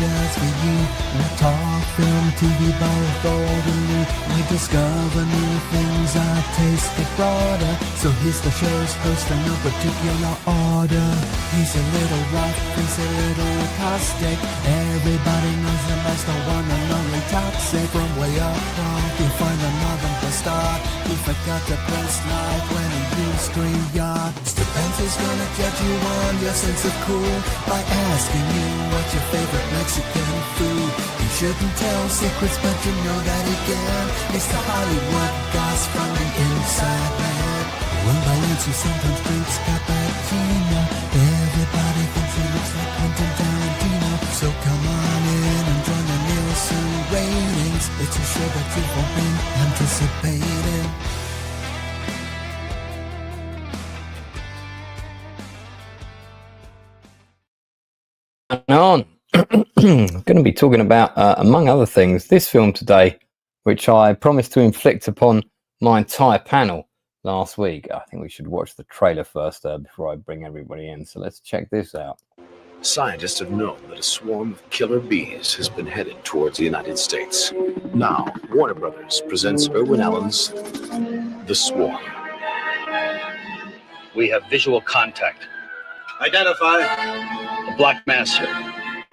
just for you. We talk film, TV, both old and new. We discover new things, our taste get broader. So here's the show's host in no particular order. He's a little rough, he's a little caustic. Everybody knows him as the one and only toxic. From way up top, you'll find another for start. He forgot to press like when he used StreamYard. Stupenzolicious gonna judge you on your sense of cool by asking you what's your favorite Mexican food. He shouldn't tell secrets, but you know that he can. It's the Hollywood goss from the inside man. When Valencia sometimes drinks cappuccino, everybody thinks he looks like Quentin Tarantino. So come on in and join the Nielsen ratings. It's a show that you've all been anticipating. On. I'm going to be talking about, among other things, this film today, which I promised to inflict upon my entire panel last week. I think we should watch the trailer first before I bring everybody in. So let's check this out. Scientists have known that a swarm of killer bees has been headed towards the United States. Now, Warner Brothers presents Irwin Allen's The Swarm. We have visual contact. Identify. A black mass, sir.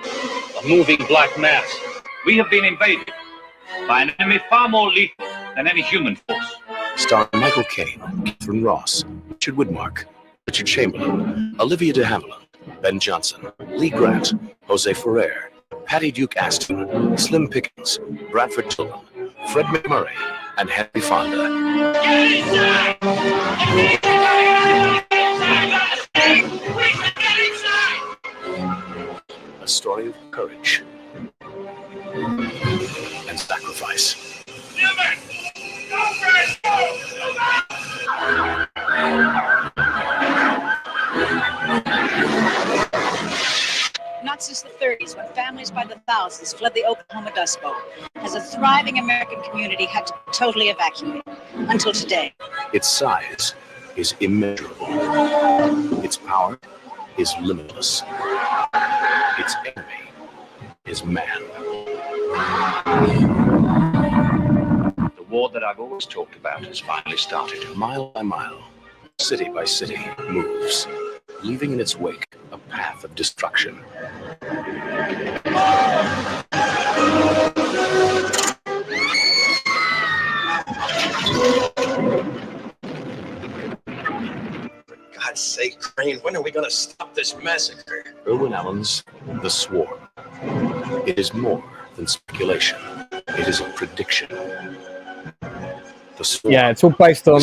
A moving black mass. We have been invaded by an enemy far more lethal than any human force. Starring Michael Caine, Catherine Ross, Richard Widmark, Richard Chamberlain, Olivia de Havilland, Ben Johnson, Lee Grant, Jose Ferrer, Patty Duke Aston, Slim Pickens, Bradford Tillman, Fred McMurray, and Henry Fonda. A story of courage and sacrifice. Not since the 30s, when families by the thousands fled the Oklahoma Dust Bowl, has a thriving American community had to totally evacuate. Until today. Its size is immeasurable. Its power is limitless. Its enemy is man. The war that I've always talked about has finally started. Mile by mile, city by city, moves, leaving in its wake a path of destruction. For God's sake, Crane, when are we going to stop this massacre? Irwin Allen's The Swarm. It is more than speculation. It is a prediction. The Swarm. Yeah, it's all based on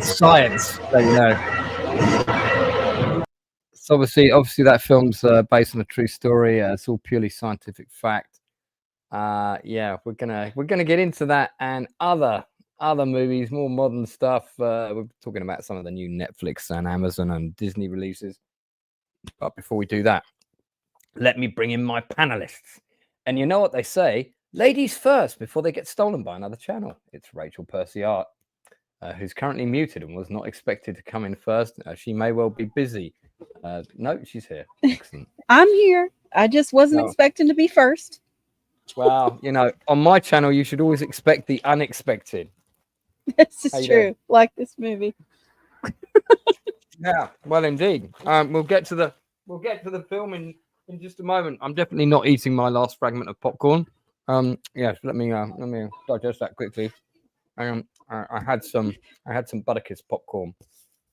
science, don't you know. So obviously that film's based on a true story. It's all purely scientific fact. Yeah, we're gonna get into that and other movies, more modern stuff. We're talking about some of the new Netflix and Amazon and Disney releases. But before we do that, let me bring in my panelists. And you know what they say, ladies first before they get stolen by another channel. It's Rachel Percy-Art, who's currently muted and was not expected to come in first. She may well be busy. No, she's here. Excellent. I'm here. I just wasn't expecting to be first. Well, you know, on my channel, you should always expect the unexpected. This is true. Like this movie. Yeah, well, indeed. We'll get to the film in just a moment. I'm definitely not eating my last fragment of popcorn. Yes, let me digest that quickly. I had some Butterkist popcorn,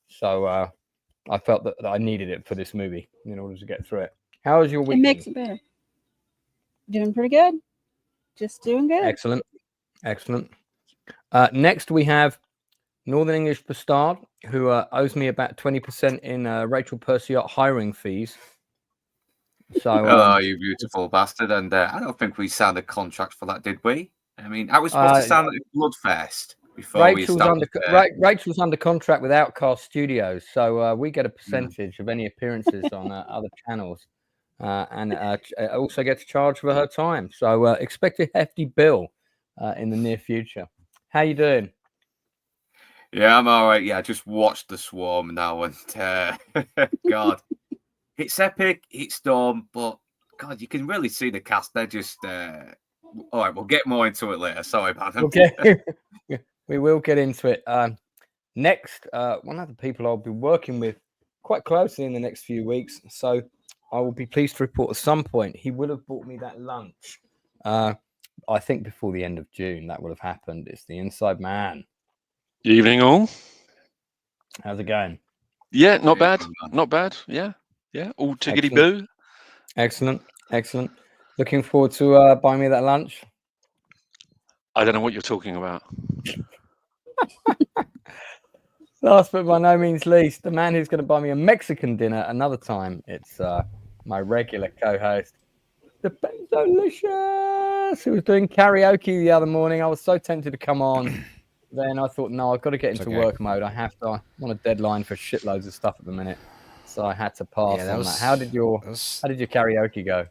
so I felt that I needed it for this movie in order to get through it. How was your week? It makes it better. Doing pretty good. Just doing good. Excellent. Next, we have Northern English Bastard, who owes me about 20% in Rachel Percy-Art hiring fees. So, you beautiful bastard! And I don't think we signed a contract for that, did we? I mean, I was supposed to sound like Bloodfest before Rachel's under contract with Outcast Studios, so we get a percentage of any appearances on other channels, and also get to charge for her time. So expect a hefty bill in the near future. How you doing? Yeah, I'm all right. Yeah, I just watched The Swarm now, and God, it's epic, it's dumb, but God, you can really see the cast. They're just. All right, we'll get more into it later. Sorry about that. Okay, we will get into it. Next, one of the people I'll be working with quite closely in the next few weeks. So I will be pleased to report at some point he will have bought me that lunch. I think before the end of June that will have happened. It's the Inside Man. Evening all. How's it going? Yeah, not bad. Not bad. Yeah. All tickety boo. Excellent. Looking forward to buying me that lunch. I don't know what you're talking about. Last but by no means least, the man who's going to buy me a Mexican dinner another time. It's my regular co-host, Stupenzolicious, who was doing karaoke the other morning. I was so tempted to come on. Then I thought, no, I've got to get into work mode. I have to. I'm on a deadline for shitloads of stuff at the minute, so I had to pass on that. How did your karaoke go?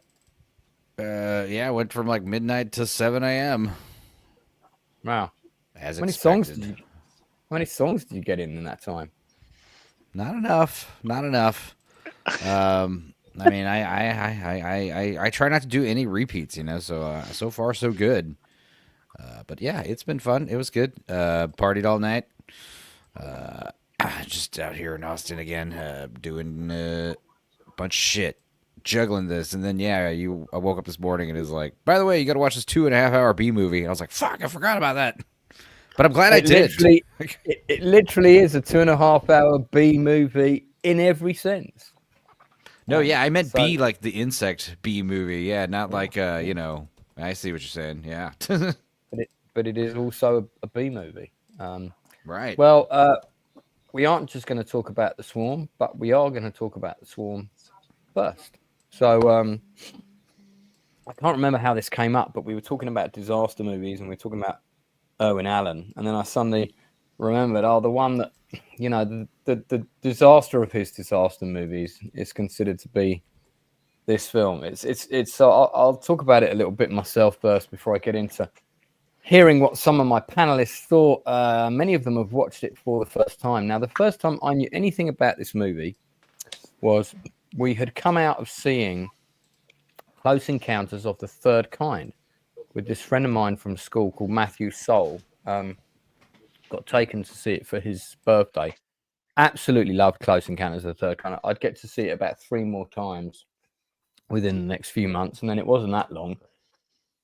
I went from like midnight to 7 a.m. Wow. As How expected. many songs did you get in that time? Not enough. I mean, I try not to do any repeats, so so far so good. But yeah, it's been fun. It was good. Partied all night. Just out here in Austin again, doing a bunch of shit, juggling this, and then I woke up this morning and it was like, by the way, you got to watch this 2.5 hour B movie. And I was like, fuck, I forgot about that. But I'm glad I did. It literally is a 2.5 hour B movie in every sense. No, I meant B like the insect B movie. Yeah, not like I see what you're saying. Yeah. But it is also a B movie. Right. Well, we aren't just going to talk about The Swarm, but we are going to talk about The Swarm first. So I can't remember how this came up, but we were talking about disaster movies and we were talking about Irwin Allen. And then I suddenly remembered, the one that, the disaster of his disaster movies is considered to be this film. It's so I'll talk about it a little bit myself first before I get into hearing what some of my panelists thought. Many of them have watched it for the first time. Now, the first time I knew anything about this movie was we had come out of seeing Close Encounters of the Third Kind with this friend of mine from school called Matthew Soul. Got taken to see it for his birthday. Absolutely loved Close Encounters of the Third Kind. I'd get to see it about 3 more times within the next few months, and then it wasn't that long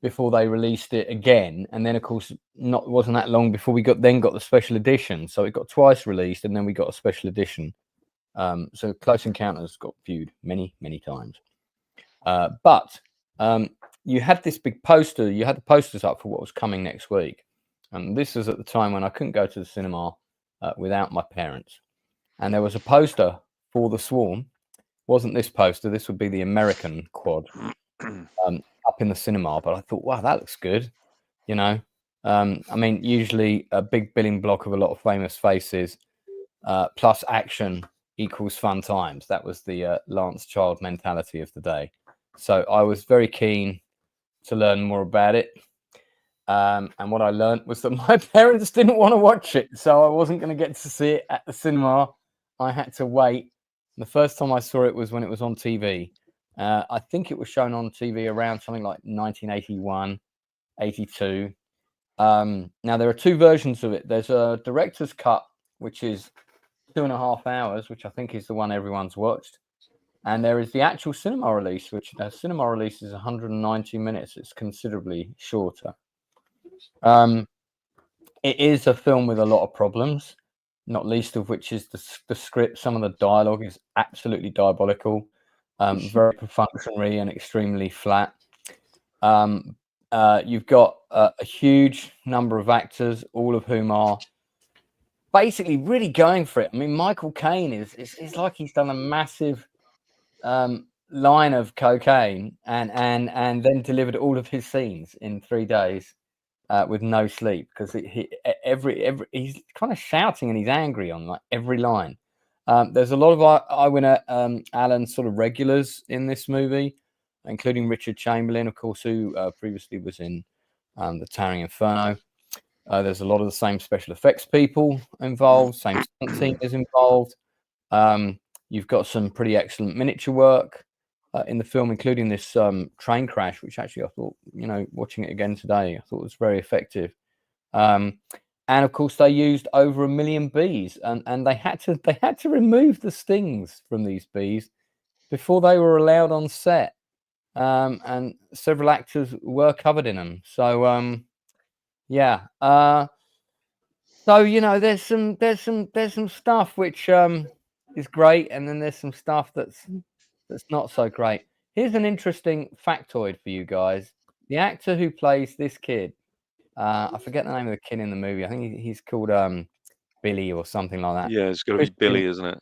before they released it again. And then, of course, wasn't that long before we got the special edition. So it got twice released, and then we got a special edition. So Close Encounters got viewed many, many times. But you had this big poster. You had the posters up for what was coming next week. And this was at the time when I couldn't go to the cinema without my parents. And there was a poster for The Swarm. Wasn't this poster? This would be the American quad up in the cinema. But I thought, wow, that looks good. I mean, usually a big billing block of a lot of famous faces plus action equals fun times. That was the Lance Child mentality of the day. So I was very keen to learn more about it. And what I learned was that my parents didn't want to watch it. So I wasn't going to get to see it at the cinema. I had to wait. The first time I saw it was when it was on TV. I think it was shown on TV around something like 1981, 82. Now, there are 2 versions of it. There's a director's cut, which is 2.5 hours, which I think is the one everyone's watched. And there is the actual cinema release, which the cinema release is 190 minutes. It's considerably shorter. It is a film with a lot of problems, not least of which is the script. Some of the dialogue is absolutely diabolical, very perfunctory and extremely flat. You've got a huge number of actors, all of whom are basically really going for it. I mean, Michael Caine is like he's done a massive line of cocaine and then delivered all of his scenes in 3 days with no sleep, because he's kind of shouting and he's angry on like every line. There's a lot of Irwin Allen sort of regulars in this movie, including Richard Chamberlain, of course, who previously was in the Towering Inferno. There's a lot of the same special effects people involved, same stunt team is involved. You've got some pretty excellent miniature work. in the film, including this train crash, which actually I thought, you know, watching it again today, I thought was very effective. And of course, they used over 1 million bees, and they had to remove the stings from these bees before they were allowed on set. And several actors were covered in them. So yeah. So you know, there's some stuff which is great, and then there's some stuff that's not so great. Here's an interesting factoid for you guys. The actor who plays this kid, I forget the name of the kid in the movie. I think he's called Billy or something like that. Yeah, it's got to be Billy, isn't it?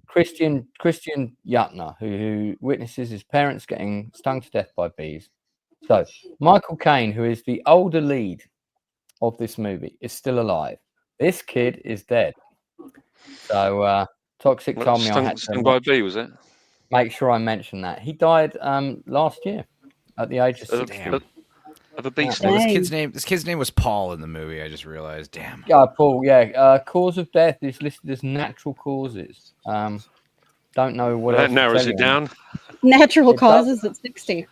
Christian Yutner, who witnesses his parents getting stung to death by bees. So Michael Caine, who is the older lead of this movie, is still alive. This kid is dead. So Toxic told me I had to stung by a bee, was it? make sure I mention that. He died last year at the age of 60. Of a bee Well, sting. this kid's name was Paul in the movie. I just realized. Damn. Yeah, Paul. Yeah, cause of death is listed as natural causes. Don't know what else. That narrows it down. Natural causes at 60.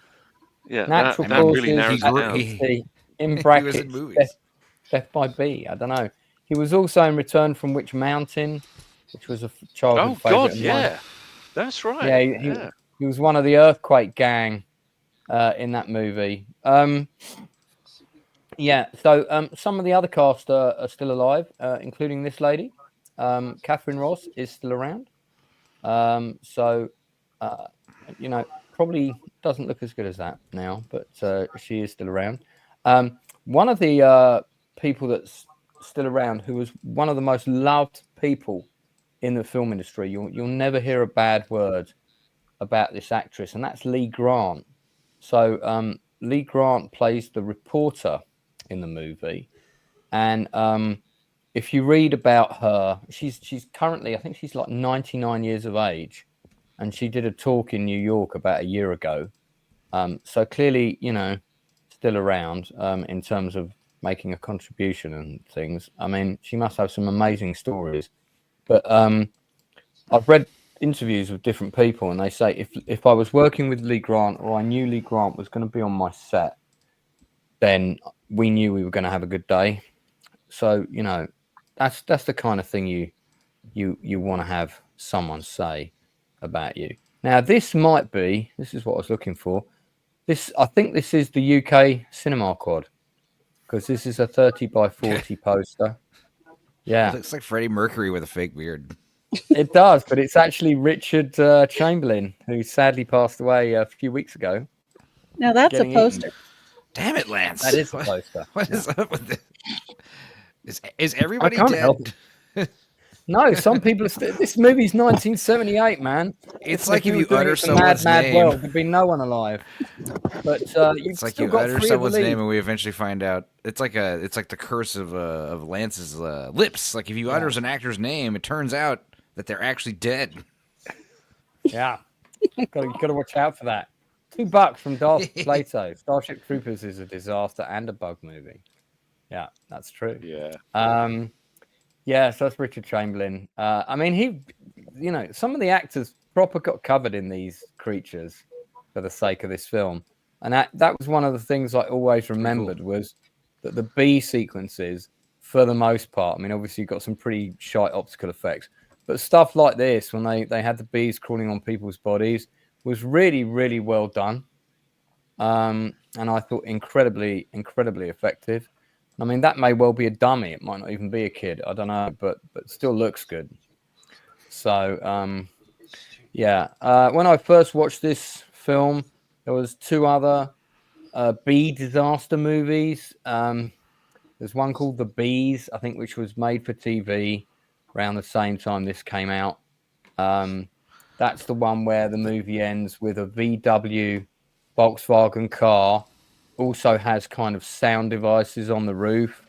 Yeah, natural that causes. really narrows it down. In He brackets, was in movies. death by bee. I don't know. He was also in Return from Witch Mountain, which was a childhood Oh God, favourite of yeah, mine. that's right. Yeah, he was one of the Earthquake gang in that movie. Yeah, so some of the other cast are still alive, including this lady. Catherine Ross is still around. So, you know, probably doesn't look as good as that now, but she is still around. One of the people that's still around, who was one of the most loved people in the film industry, you'll never hear a bad word about this actress, and that's Lee Grant. So Lee Grant plays the reporter in the movie, and if you read about her, she's currently, I think she's like 99 years of age, and she did a talk in New York about a year ago. So clearly, you know, still around in terms of making a contribution and things. I mean, she must have some amazing stories. But I've read interviews with different people, and they say if I was working with Lee Grant, or I knew Lee Grant was going to be on my set, then we knew we were going to have a good day. So, you know, that's the kind of thing you want to have someone say about you. Now, this is what I was looking for. I think this is the UK Cinema Quad, because this is a 30 by 40 poster. Yeah. It looks like Freddie Mercury with a fake beard. It does, but it's actually Richard Chamberlain, who sadly passed away a few weeks ago. Now that's a poster. Damn it, Lance. That is a poster. What is up with this? Is everybody I can't dead? help it. No, some people are still. This movie's 1978, man. It's like if you were doing utter it in a someone's mad name. world, there'd be no one alive. But It's like you utter someone's name, and we eventually find out it's like the curse of Lance's lips. Like if you utters an actor's name, it turns out that they're actually dead. Yeah, you got to watch out for that. $2 from Darth Plato. Starship Troopers is a disaster and a bug movie. Yeah, that's true. Yeah. Yeah, so that's Richard Chamberlain. I mean, he, you know, some of the actors proper got covered in these creatures for the sake of this film. And that was one of the things I always remembered was that the bee sequences, for the most part, I mean, obviously you've got some pretty shite optical effects, but stuff like this, when they had the bees crawling on people's bodies, was really, really well done. And I thought incredibly, incredibly effective. I mean, that may well be a dummy. It might not even be a kid. I don't know, but still looks good. So, yeah. When I first watched this film, there was 2 other bee disaster movies. There's one called The Bees, I think, which was made for TV around the same time this came out. That's the one where the movie ends with a VW Volkswagen car also has kind of sound devices on the roof,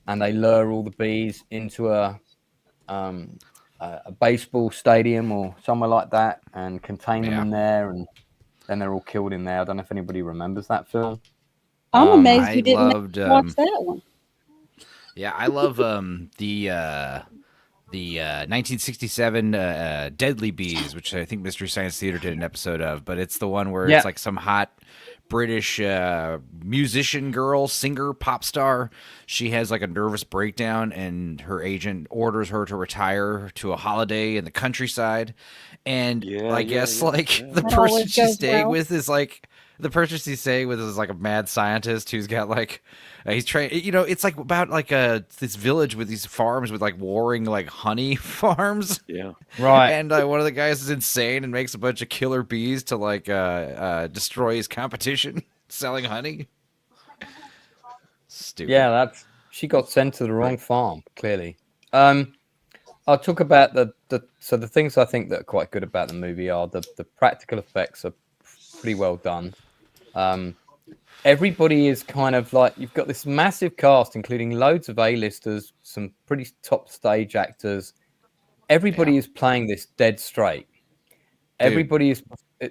and they lure all the bees into a baseball stadium or somewhere like that and contain them in there, and then they're all killed in there. I don't know if anybody remembers that film. I'm amazed you didn't watch that one. Yeah, I love the the 1967 Deadly Bees, which I think Mystery Science Theater did an episode of, but it's the one where it's like some hot British musician girl, singer, pop star. She has like a nervous breakdown, and her agent orders her to retire to a holiday in the countryside. And I guess the person she's staying with is like a mad scientist who's got like he's trying. It's like about like this village with these farms with like warring like honey farms. Yeah, right. And one of the guys is insane and makes a bunch of killer bees to like destroy his competition selling honey. Stupid. Yeah, she got sent to the wrong farm. Clearly. I'll talk about the things I think that are quite good about the movie are the practical effects are pretty well done. Everybody is kind of like, you've got this massive cast, including loads of A-listers, some pretty top stage actors. Everybody is playing this dead straight. Everybody is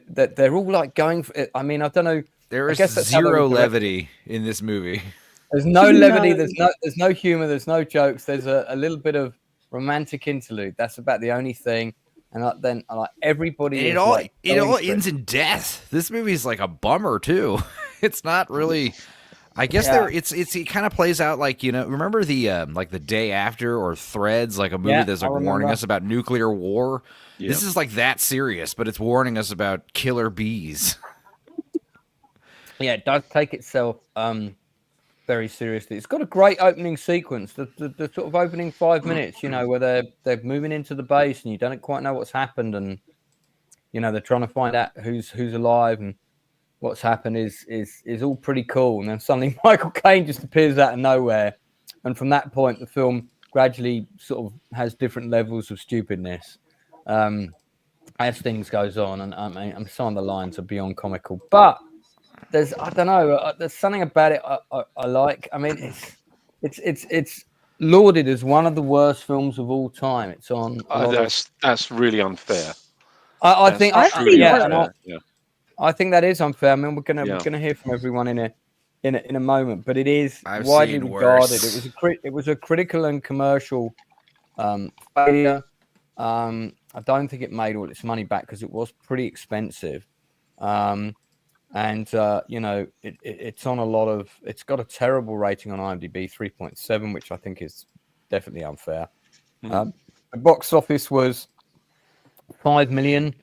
that they're all like going for it. I mean, I don't know. There is zero levity in this movie. There's no levity. There's no humor. There's no jokes. There's a little bit of romantic interlude. That's about the only thing. And then like everybody, it all ends in death. This movie is like a bummer too. It's not really. I guess it kind of plays out like, remember the like The Day After or Threads, like a movie that's like warning us about nuclear war. Yep. This is like that serious, but it's warning us about killer bees. Yeah, it does take itself very seriously. It's got a great opening sequence. The sort of opening 5 minutes, where they're moving into the base and you don't quite know what's happened, and they're trying to find out who's alive and what's happened is all pretty cool. And then suddenly Michael Caine just appears out of nowhere, and from that point the film gradually sort of has different levels of stupidness as things goes on. And I mean, some of the lines are beyond comical, but there's something about it I like. I mean, it's lauded as one of the worst films of all time. It's on. That's really unfair. I think that is unfair. I mean, we're gonna hear from everyone in a moment, but it is widely regarded. It was a critical and commercial failure. I don't think it made all its money back because it was pretty expensive. And it's on a lot of. It's got a terrible rating on IMDb, 3.7, which I think is definitely unfair. The box office was $5 million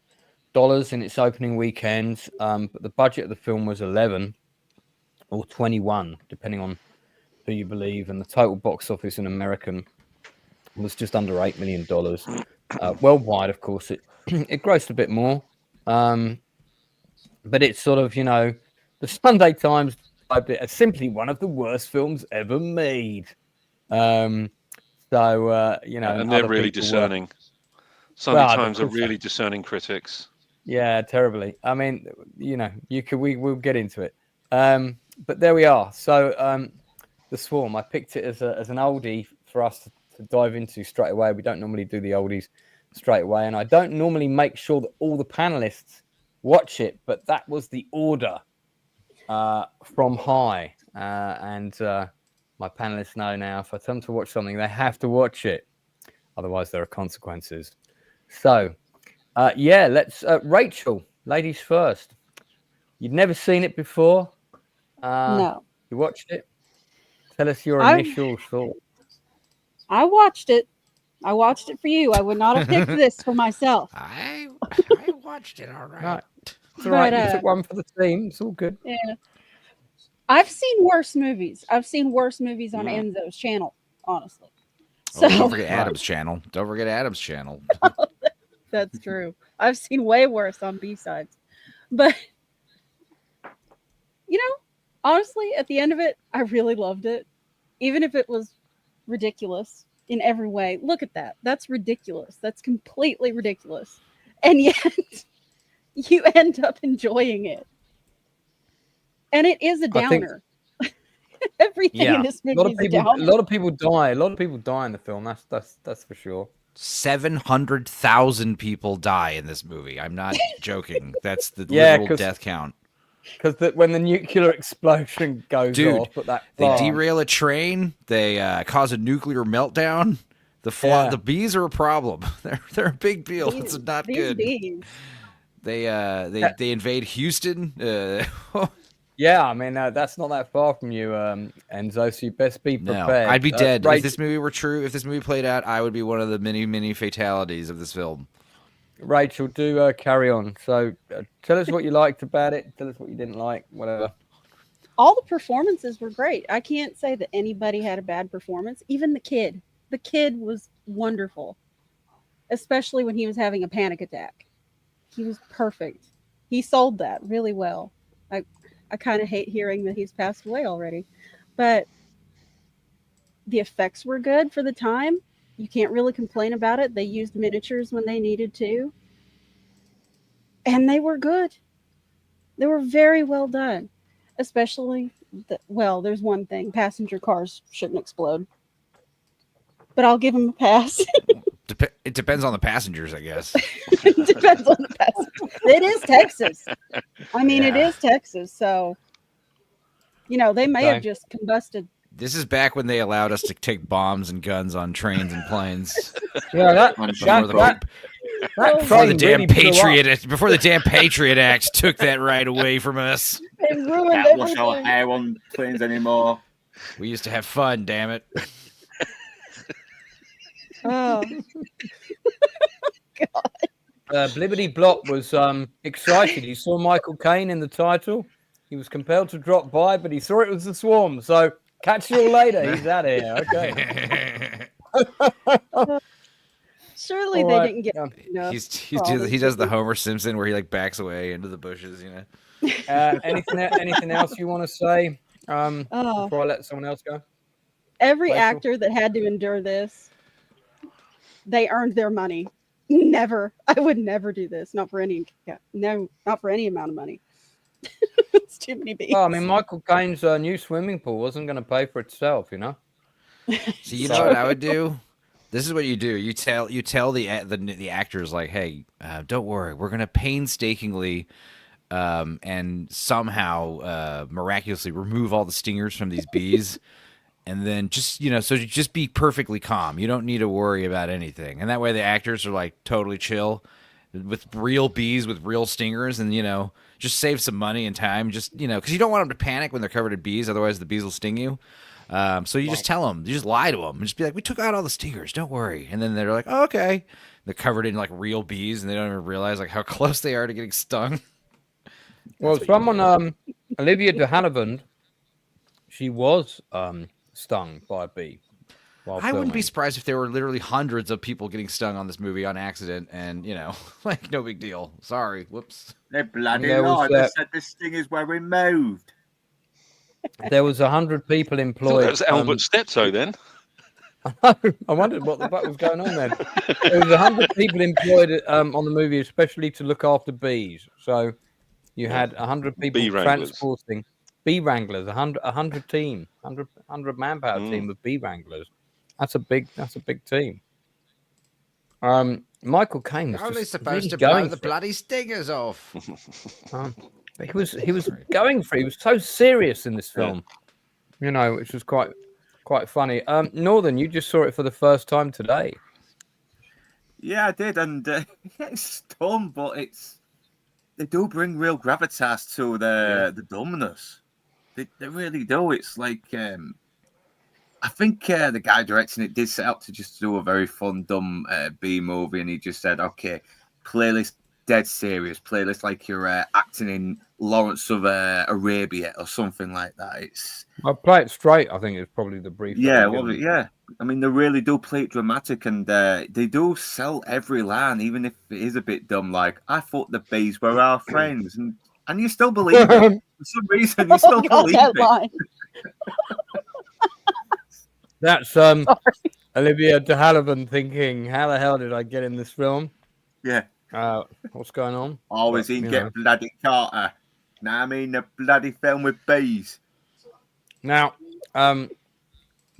in its opening weekend, but the budget of the film was 11 or 21, depending on who you believe, and the total box office in American was just under $8 million. Worldwide, of course, it grossed a bit more. But it's sort of, the Sunday Times described it as simply one of the worst films ever made. And they're really discerning. Sunday Times are really discerning critics. Yeah, terribly. I mean, we'll get into it. But there we are. So The Swarm, I picked it as an oldie for us to dive into straight away. We don't normally do the oldies straight away, and I don't normally make sure that all the panelists watch it, but that was the order from High, and my panelists know now if I tell them to watch something, they have to watch it, otherwise there are consequences. So let's Rachel, ladies first. You'd never seen it before? No. You watched it? Tell us your initial thoughts. I watched it for you. I would not have picked this for myself. I watched it, all right. Right. It's all right. You took one for the team. It's all good. Yeah. I've seen worse movies. I've seen worse movies on Enzo's channel, honestly. So don't forget Adam's channel. That's true. I've seen way worse on B-sides. But, honestly, at the end of it, I really loved it. Even if it was ridiculous in every way. Look at that. That's ridiculous. That's completely ridiculous. And yet you end up enjoying it. And it is a downer. Everything in this movie is a downer. A lot of people die. A lot of people die in the film. That's for sure. 700,000 people die in this movie. I'm not joking. That's the literal death count. Because when the nuclear explosion goes off, they derail a train. They cause a nuclear meltdown. The bees are a problem. They're a big deal. It's not good. Bees. They invade Houston. Yeah, I mean that's not that far from you, Enzo. So you best be prepared. No, I'd be dead if this movie were true. If this movie played out, I would be one of the many fatalities of this film. Rachel, do carry on. So tell us what you liked about it. Tell us what you didn't like. Whatever. All the performances were great. I can't say that anybody had a bad performance. Even the kid. The kid was wonderful, especially when he was having a panic attack. He was perfect. He sold that really well. I kind of hate hearing that he's passed away already, but the effects were good for the time. You can't really complain about it. They used miniatures when they needed to, and they were good. They were very well done, especially there's one thing: passenger cars shouldn't explode, but I'll give them a pass. It depends on the passengers, I guess. It depends on the passengers. It is Texas. I mean, It is Texas, so they may have just combusted. This is back when they allowed us to take bombs and guns on trains and planes. Before the damn Patriot Act took that right away from us. They ruined Can't wash our hair on planes anymore. We used to have fun, damn it. Oh, God. Blibbity Blop was excited. He saw Michael Caine in the title. He was compelled to drop by, but he saw it was the Swarm. So catch you all later. He's out of here. Okay. Surely they didn't get enough. He does the Homer Simpson where he backs away into the bushes. Anything else you want to say before I let someone else go? Every Rachel? actor that had to endure this, they earned their money. Never. I would never do this. Not for any amount of money. It's too many bees. Well, I mean, Michael Caine's new swimming pool wasn't going to pay for itself, So you know what I would do? This is what you do. You tell the actors, like, hey, don't worry, we're going to painstakingly and somehow miraculously remove all the stingers from these bees. And then just be perfectly calm. You don't need to worry about anything. And that way the actors are like totally chill with real bees with real stingers, and just save some money and time. Just because you don't want them to panic when they're covered in bees, otherwise the bees will sting you. So you just tell them, you just lie to them, and just be like, "We took out all the stingers, don't worry." And then they're like, "Oh, okay." They're covered in like real bees, and they don't even realize like how close they are to getting stung. Well, someone, Olivia de Havilland, she was stung by a bee. I wouldn't be surprised if there were literally hundreds of people getting stung on this movie on accident, and like no big deal. Sorry, whoops. They bloody lied. They said the stingers were removed. There was 100 people employed. That was Albert Steptoe then. I wondered what the fuck was going on then. There was 100 people employed on the movie, especially to look after bees. So you had 100 people transporting bee wranglers, 100 team, 100 manpower team of bee wranglers. That's a big team. Michael Caine was only just supposed really to blow going the for bloody stingers off. He was going for it. He was so serious in this film, which was quite funny. Northern, you just saw it for the first time today. Yeah, I did, and it's dumb, but they do bring real gravitas to the dumbness. They really do. It's like I think the guy directing it did set out to just do a very fun, dumb B movie, and he just said, "Okay, playlist dead serious, playlist like you're acting in Lawrence of Arabia or something like that." I'll play it straight. I think it's probably the brief. Yeah, yeah. I mean, they really do play it dramatic, and they do sell every line, even if it is a bit dumb. Like, I thought the bees were our friends, and you still believe it. For some reason, you still believe it. Line. That's Olivia de Havilland thinking, "How the hell did I get in this film?" Yeah. What's going on? Always get bloody Carter. Now I mean the bloody film with bees. Now,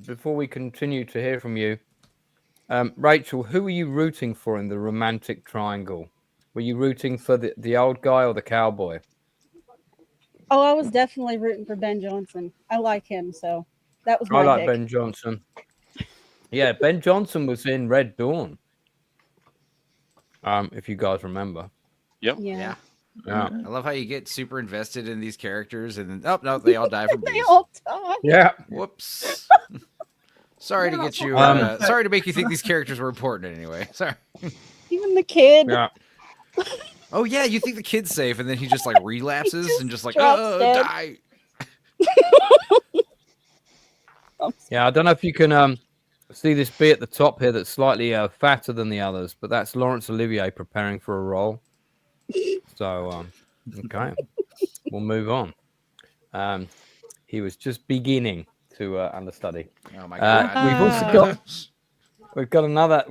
before we continue to hear from you, Rachel, who were you rooting for in the romantic triangle? Were you rooting for the old guy or the cowboy? Oh, I was definitely rooting for Ben Johnson. I like him, so that was my I like pick. Ben Johnson. Yeah, Ben Johnson was in Red Dawn. If you guys remember. Yep. Yeah. Yeah. I love how you get super invested in these characters, and then no, they all die from They bees. all die. Yeah. Whoops. Sorry to get you. Sorry to make you think these characters were important anyway. Sorry. Even the kid. Yeah. Oh yeah, you think the kid's safe, and then he just like relapses and just like drops dead. die. Yeah, I don't know if you can see this bee at the top here that's slightly fatter than the others, but that's Laurence Olivier preparing for a role. So, okay, we'll move on. He was just beginning to understudy. Oh my god! We've got another.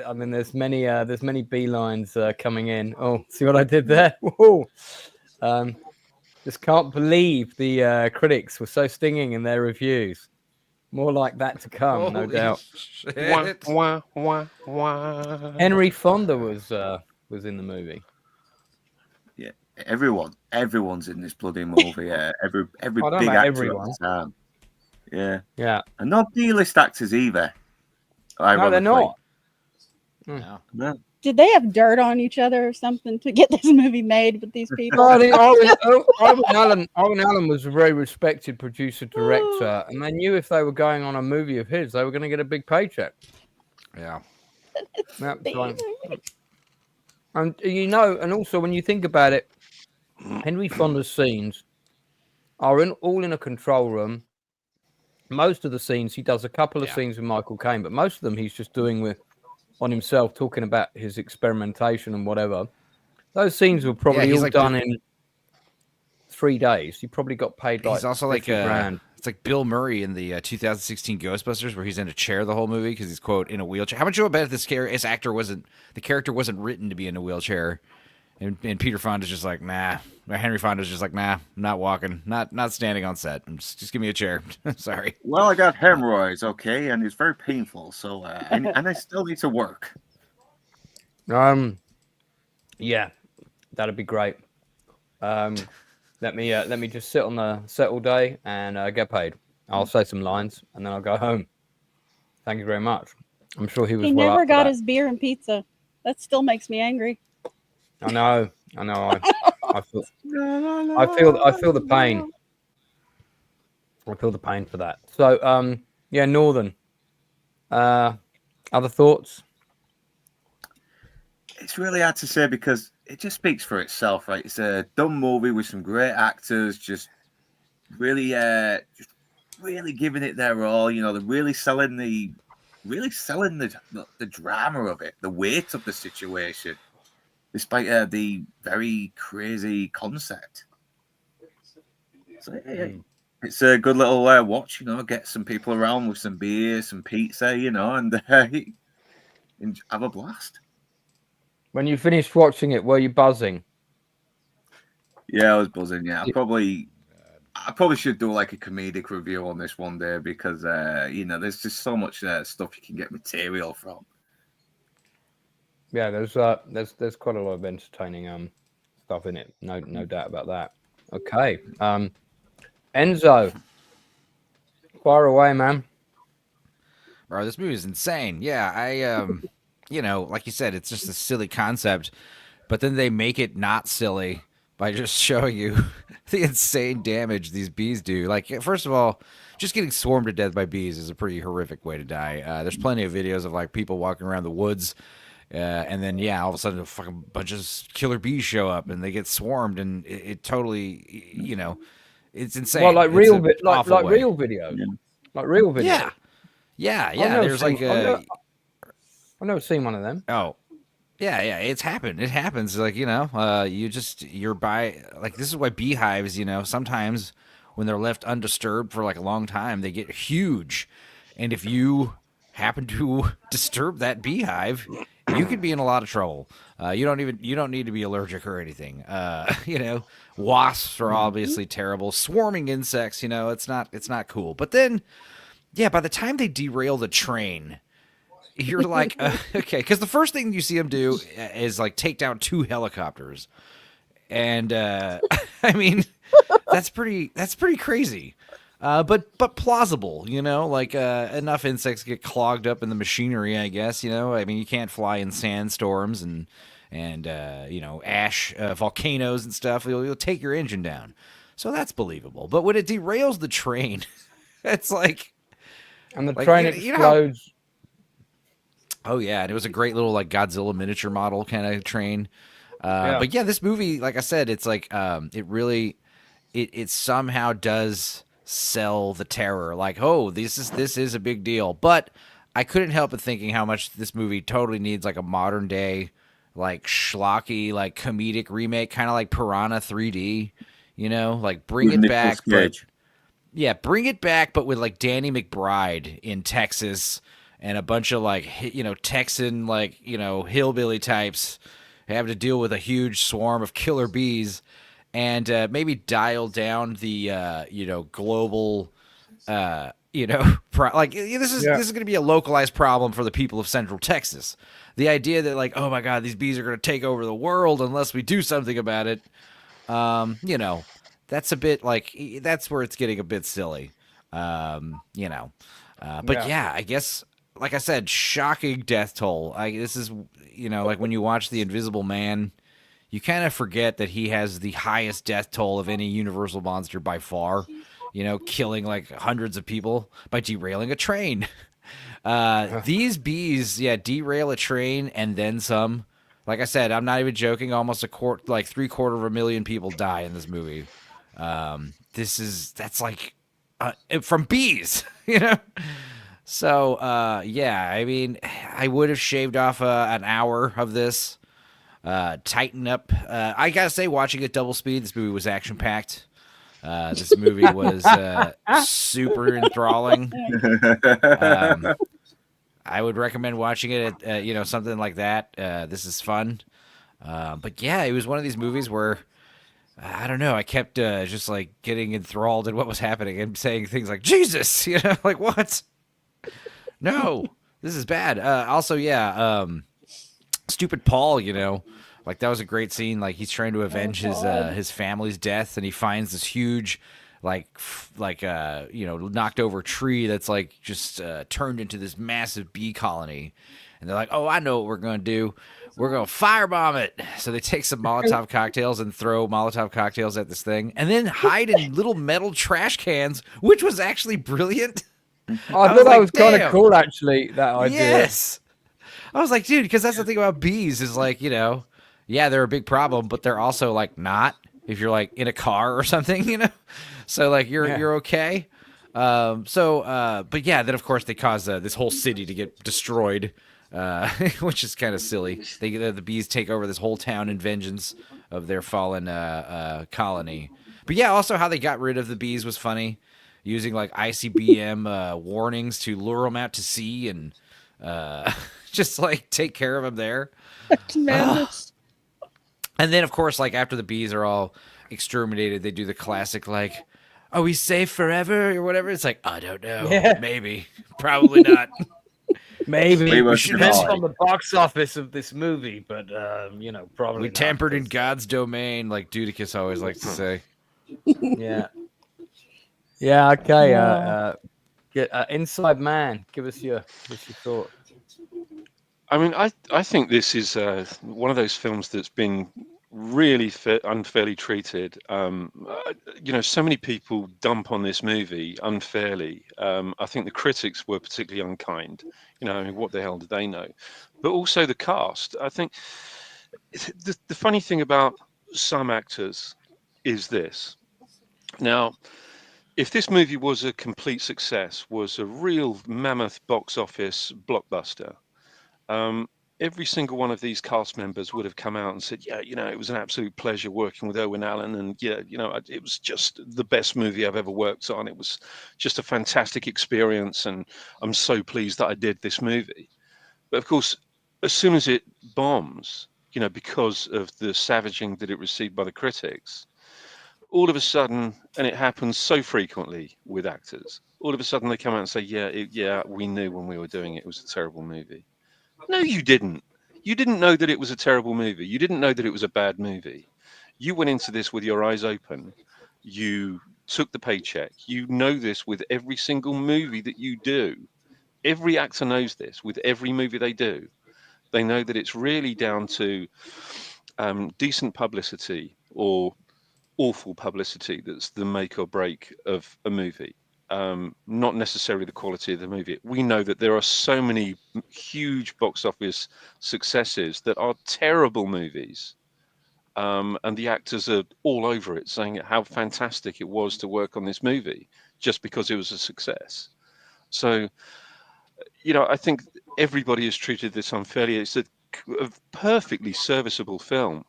I mean, there's many bee lines coming in. Oh, see what I did there? Whoa. Just can't believe the critics were so stinging in their reviews. More like that to come, no doubt. Wah, wah, wah. Henry Fonda was in the movie. Yeah, everyone's in this bloody movie. Yeah, every I don't big know actor everyone. at the time. Yeah, Yeah. and not D-list actors either. No, they're not. No. Did they have dirt on each other or something to get this movie made with these people? I think Owen Allen was a very respected producer director, and they knew if they were going on a movie of his, they were going to get a big paycheck. Yeah. That's fine. And and also when you think about it, Henry Fonda's scenes are all in a control room. Most of the scenes he does a couple of scenes with Michael Caine, but most of them he's just doing on himself, talking about his experimentation and whatever. Those scenes were probably all done in 3 days. He probably got paid like he's also like $50,000. it's like Bill Murray in the 2016 Ghostbusters, where he's in a chair the whole movie because he's quote in a wheelchair. How much you bet if the character wasn't written to be in a wheelchair, and Peter Fonda's just like nah. Henry Fonda's just like nah, I'm not walking, not standing on set. Just give me a chair. Sorry. Well, I got hemorrhoids, okay, and it's very painful. So and I still need to work. Yeah, that'd be great. Let me just sit on the set all day and get paid. I'll say some lines and then I'll go home. Thank you very much. I'm sure he was. He well never up for got that. his beer and pizza. That still makes me angry. I know. I feel the pain. I feel the pain for that. So, yeah, Northern. Other thoughts? It's really hard to say because it just speaks for itself, right? It's a dumb movie with some great actors, just really giving it their all. You know, they're really selling the drama of it, the weight of the situation, despite the very crazy concept. So, yeah, it's a good little watch, you know, get some people around with some beer, some pizza, you know, and have a blast. When you finished watching it, were you buzzing? Yeah, I was buzzing. Yeah, I probably should do like a comedic review on this one day because you know, there's just so much stuff you can get material from. Yeah, there's quite a lot of entertaining stuff in it. No doubt about that. Okay, Enzo, fire away, man. Bro, this movie is insane. Yeah, I you know, like you said, it's just a silly concept, but then they make it not silly by just showing you the insane damage these bees do. Like, first of all, just getting swarmed to death by bees is a pretty horrific way to die. There's plenty of videos of like people walking around the woods, and then all of a sudden a fucking bunch of killer bees show up and they get swarmed, and it totally, you know, it's insane. Well, like It's real, an like awful way. real videos, like real videos. Yeah. There's like I've never seen one of them. Oh, yeah, it's happened. It happens. Like, you know, you're by, like, this is why beehives, you know, sometimes when they're left undisturbed for like a long time, they get huge. And if you happen to disturb that beehive, you could be in a lot of trouble. You don't need to be allergic or anything. You know, wasps are obviously terrible. Swarming insects, you know, it's not cool. But then, yeah, by the time they derail the train, you're like, okay, because the first thing you see them do is like take down 2 helicopters, and I mean, that's pretty crazy. but plausible, you know, like enough insects get clogged up in the machinery, I guess, you know. I mean, you can't fly in sandstorms and you know, ash volcanoes and stuff. You'll take your engine down. So that's believable. But when it derails the train, it's like, and the like, train you know explodes. Oh yeah, and it was a great little like Godzilla miniature model kind of train. Yeah. But yeah, this movie, like I said, it's like it really it somehow does sell the terror. Like, oh, this is a big deal. But I couldn't help but thinking how much this movie totally needs like a modern day, like schlocky, like comedic remake, kind of like Piranha 3D. You know, like bring it back, but yeah, bring it back, but with like Danny McBride in Texas and a bunch of like, you know, Texan, like, you know, hillbilly types having to deal with a huge swarm of killer bees, and maybe dial down the you know, global you know, like this is going to be a localized problem for the people of Central Texas. The idea that like, oh my God, these bees are going to take over the world unless we do something about it. You know, that's a bit like, that's where it's getting a bit silly. You know, but yeah, I guess, like I said, shocking death toll. This is, you know, like when you watch The Invisible Man, you kind of forget that he has the highest death toll of any Universal monster by far, you know, killing like hundreds of people by derailing a train. These bees, derail a train and then some. Like I said, I'm not even joking. Almost like 750,000 people die in this movie. That's like from bees, you know? So, yeah, I mean, I would have shaved off an hour of this, tighten up. I gotta say, watching it double speed, this movie was action-packed. This movie was super enthralling. I would recommend watching it at, you know, something like that. This is fun. But yeah, it was one of these movies where, I don't know, I kept just like getting enthralled in what was happening and saying things like, Jesus, you know, like what? No, this is bad. Also, yeah, stupid Paul, you know, like that was a great scene. Like he's trying to avenge his family's death, and he finds this huge, like you know, knocked over tree that's like just turned into this massive bee colony. And they're like, oh, I know what we're going to do. We're going to firebomb it. So they take some Molotov cocktails and throw Molotov cocktails at this thing, and then hide in little metal trash cans, which was actually brilliant. I thought that was kind of cool, actually, that idea. Yes. I was like, dude, because that's the thing about bees is like, you know, yeah, they're a big problem, but they're also like not if you're like in a car or something, you know? So like you're okay. But yeah, then of course they cause this whole city to get destroyed, which is kind of silly. The bees take over this whole town in vengeance of their fallen colony. But yeah, also how they got rid of the bees was funny, using like ICBM warnings to lure them out to sea and just like take care of them there. That's madness. And then of course, like after the bees are all exterminated, they do the classic like, are we safe forever or whatever? It's like, I don't know. Yeah. Maybe. Probably not. Maybe. We should depend on the box office of this movie, but you know, probably we not, tampered in God's domain, like Dudicus always likes to say. Yeah. Yeah, okay. Get Inside Man. Give us your thought. I mean, I think this is one of those films that's been really unfairly treated. You know, so many people dump on this movie unfairly. I think the critics were particularly unkind. You know, I mean, what the hell did they know? But also the cast. I think the funny thing about some actors is this. Now, if this movie was a complete success, was a real mammoth box office blockbuster, every single one of these cast members would have come out and said, yeah, you know, it was an absolute pleasure working with Owen Allen. And yeah, you know, it was just the best movie I've ever worked on. It was just a fantastic experience. And I'm so pleased that I did this movie. But of course, as soon as it bombs, you know, because of the savaging that it received by the critics, all of a sudden, and it happens so frequently with actors, all of a sudden they come out and say, yeah, we knew when we were doing it, it was a terrible movie. No, you didn't. You didn't know that it was a terrible movie. You didn't know that it was a bad movie. You went into this with your eyes open. You took the paycheck. You know this with every single movie that you do. Every actor knows this with every movie they do. They know that it's really down to decent publicity or awful publicity that's the make or break of a movie. Not necessarily the quality of the movie. We know that there are so many huge box office successes that are terrible movies. And the actors are all over it, saying how fantastic it was to work on this movie just because it was a success. So, I think everybody has treated this unfairly. It's a perfectly serviceable film.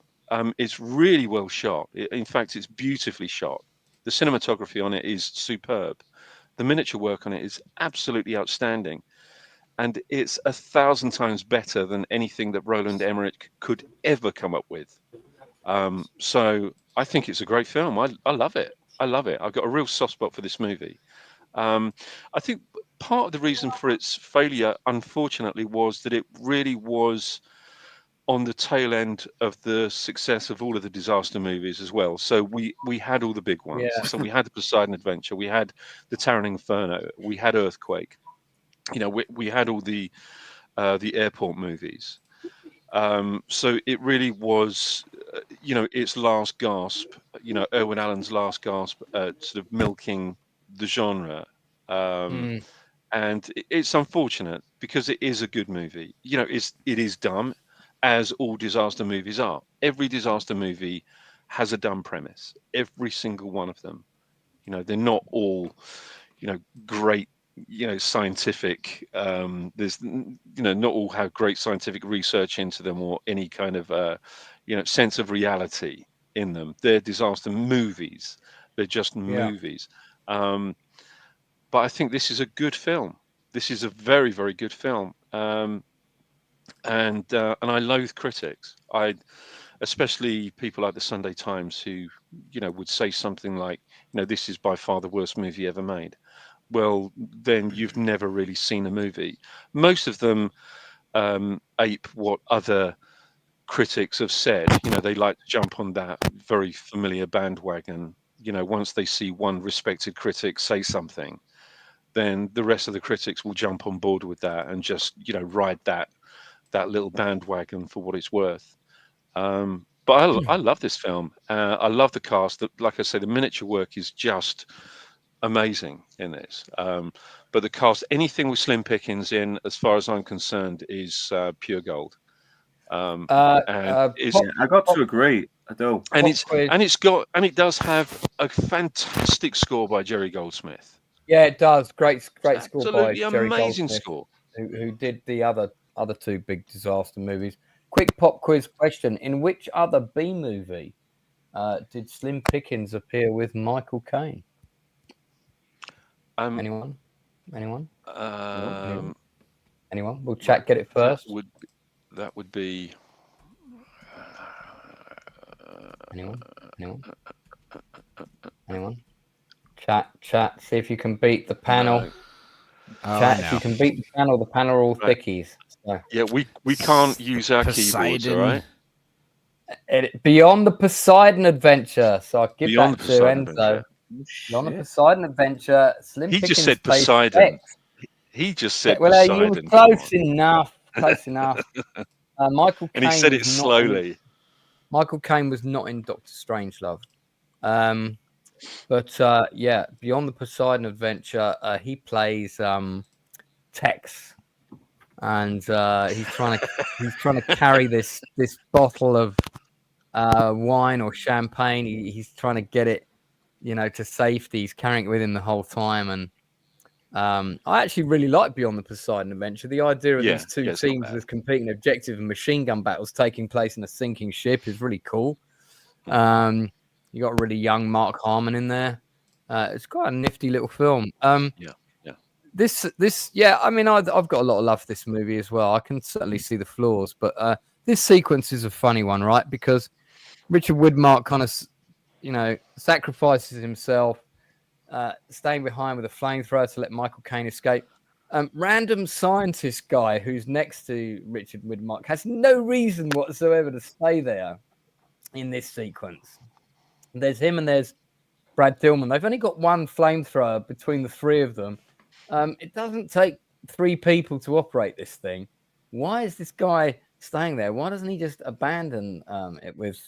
It's really well shot. In fact, it's beautifully shot. The cinematography on it is superb. The miniature work on it is absolutely outstanding. And it's 1,000 times better than anything that Roland Emmerich could ever come up with. So I think it's a great film. I love it. I love it. I've got a real soft spot for this movie. I think part of the reason for its failure, unfortunately, was that it really was on the tail end of the success of all of the disaster movies as well. So we had all the big ones. Yeah. So we had the Poseidon Adventure, we had the Towering Inferno, we had Earthquake. We had all the airport movies. So it really was, its last gasp. Irwin Allen's last gasp at sort of milking the genre. And it's unfortunate because it is a good movie. It is dumb, as all disaster movies are. Every disaster movie has a dumb premise. Every single one of them. They're not all, great, scientific. There's, not all have great scientific research into them or any kind of, sense of reality in them. They're disaster movies. They're just movies. But I think this is a good film. This is a very, very good film. And I loathe critics. Especially people like the Sunday Times who, would say something like, this is by far the worst movie ever made. Well, then you've never really seen a movie. Most of them ape what other critics have said. They like to jump on that very familiar bandwagon. Once they see one respected critic say something, then the rest of the critics will jump on board with that and just, ride that little bandwagon for what it's worth. But I love this film. I love the cast. Like I say, the miniature work is just amazing in this. But the cast, anything with Slim Pickens in, as far as I'm concerned, is pure gold. I got to agree. I do. And it does have a fantastic score by Jerry Goldsmith. Yeah, it does. Great score by Absolutely Jerry amazing Goldsmith, score. Who did the other two big disaster movies. Quick pop quiz question: in which other B movie did Slim Pickens appear with Michael Caine? Anyone? Anyone? We'll chat. Get it first. That would be. Anyone? Chat. See if you can beat the panel. No. Chat. If you can beat the panel are all thickies. So. Yeah, we can't use our keyboards, all right? Beyond the Poseidon Adventure. So I'll give Beyond that to Enzo. Beyond the Poseidon Adventure. Slim Pickens just said plays Poseidon. X. He just said well, Poseidon. you were close enough. Michael Caine. And he said it slowly. Michael Caine was not in Doctor Strangelove. But Beyond the Poseidon Adventure, he plays Tex, and he's trying to carry this bottle of wine or champagne. He's trying to get it, to safety. He's carrying it with him the whole time, and I actually really like Beyond the Poseidon Adventure. The idea of these two teams with competing objectives and machine gun battles taking place in a sinking ship is really cool. You got a really young Mark Harmon in there. It's quite a nifty little film. This, I mean, I've got a lot of love for this movie as well. I can certainly see the flaws, but this sequence is a funny one, right? Because Richard Widmark kind of, sacrifices himself, staying behind with a flamethrower to let Michael Caine escape. Random scientist guy who's next to Richard Widmark has no reason whatsoever to stay there in this sequence. There's him and there's Brad Dillman. They've only got one flamethrower between the three of them. It doesn't take 3 people to operate this thing. Why is this guy staying there? Why doesn't he just abandon it with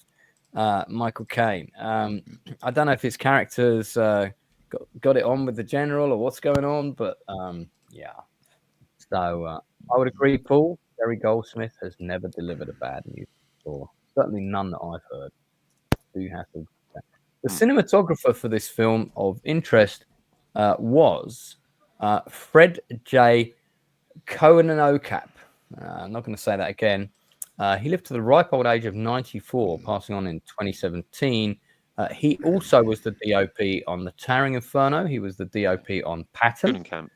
Michael Caine? I don't know if his character's got it on with the general or what's going on, but yeah. So I would agree, Paul. Jerry Goldsmith has never delivered a bad news before. Certainly none that I've heard. Do you have to? The cinematographer for this film of interest was Fred J. Cohen-Ocap. I'm not going to say that again. He lived to the ripe old age of 94, passing on in 2017. He also was the DOP on The Towering Inferno. He was the DOP on Patton. Kuhnenkamp.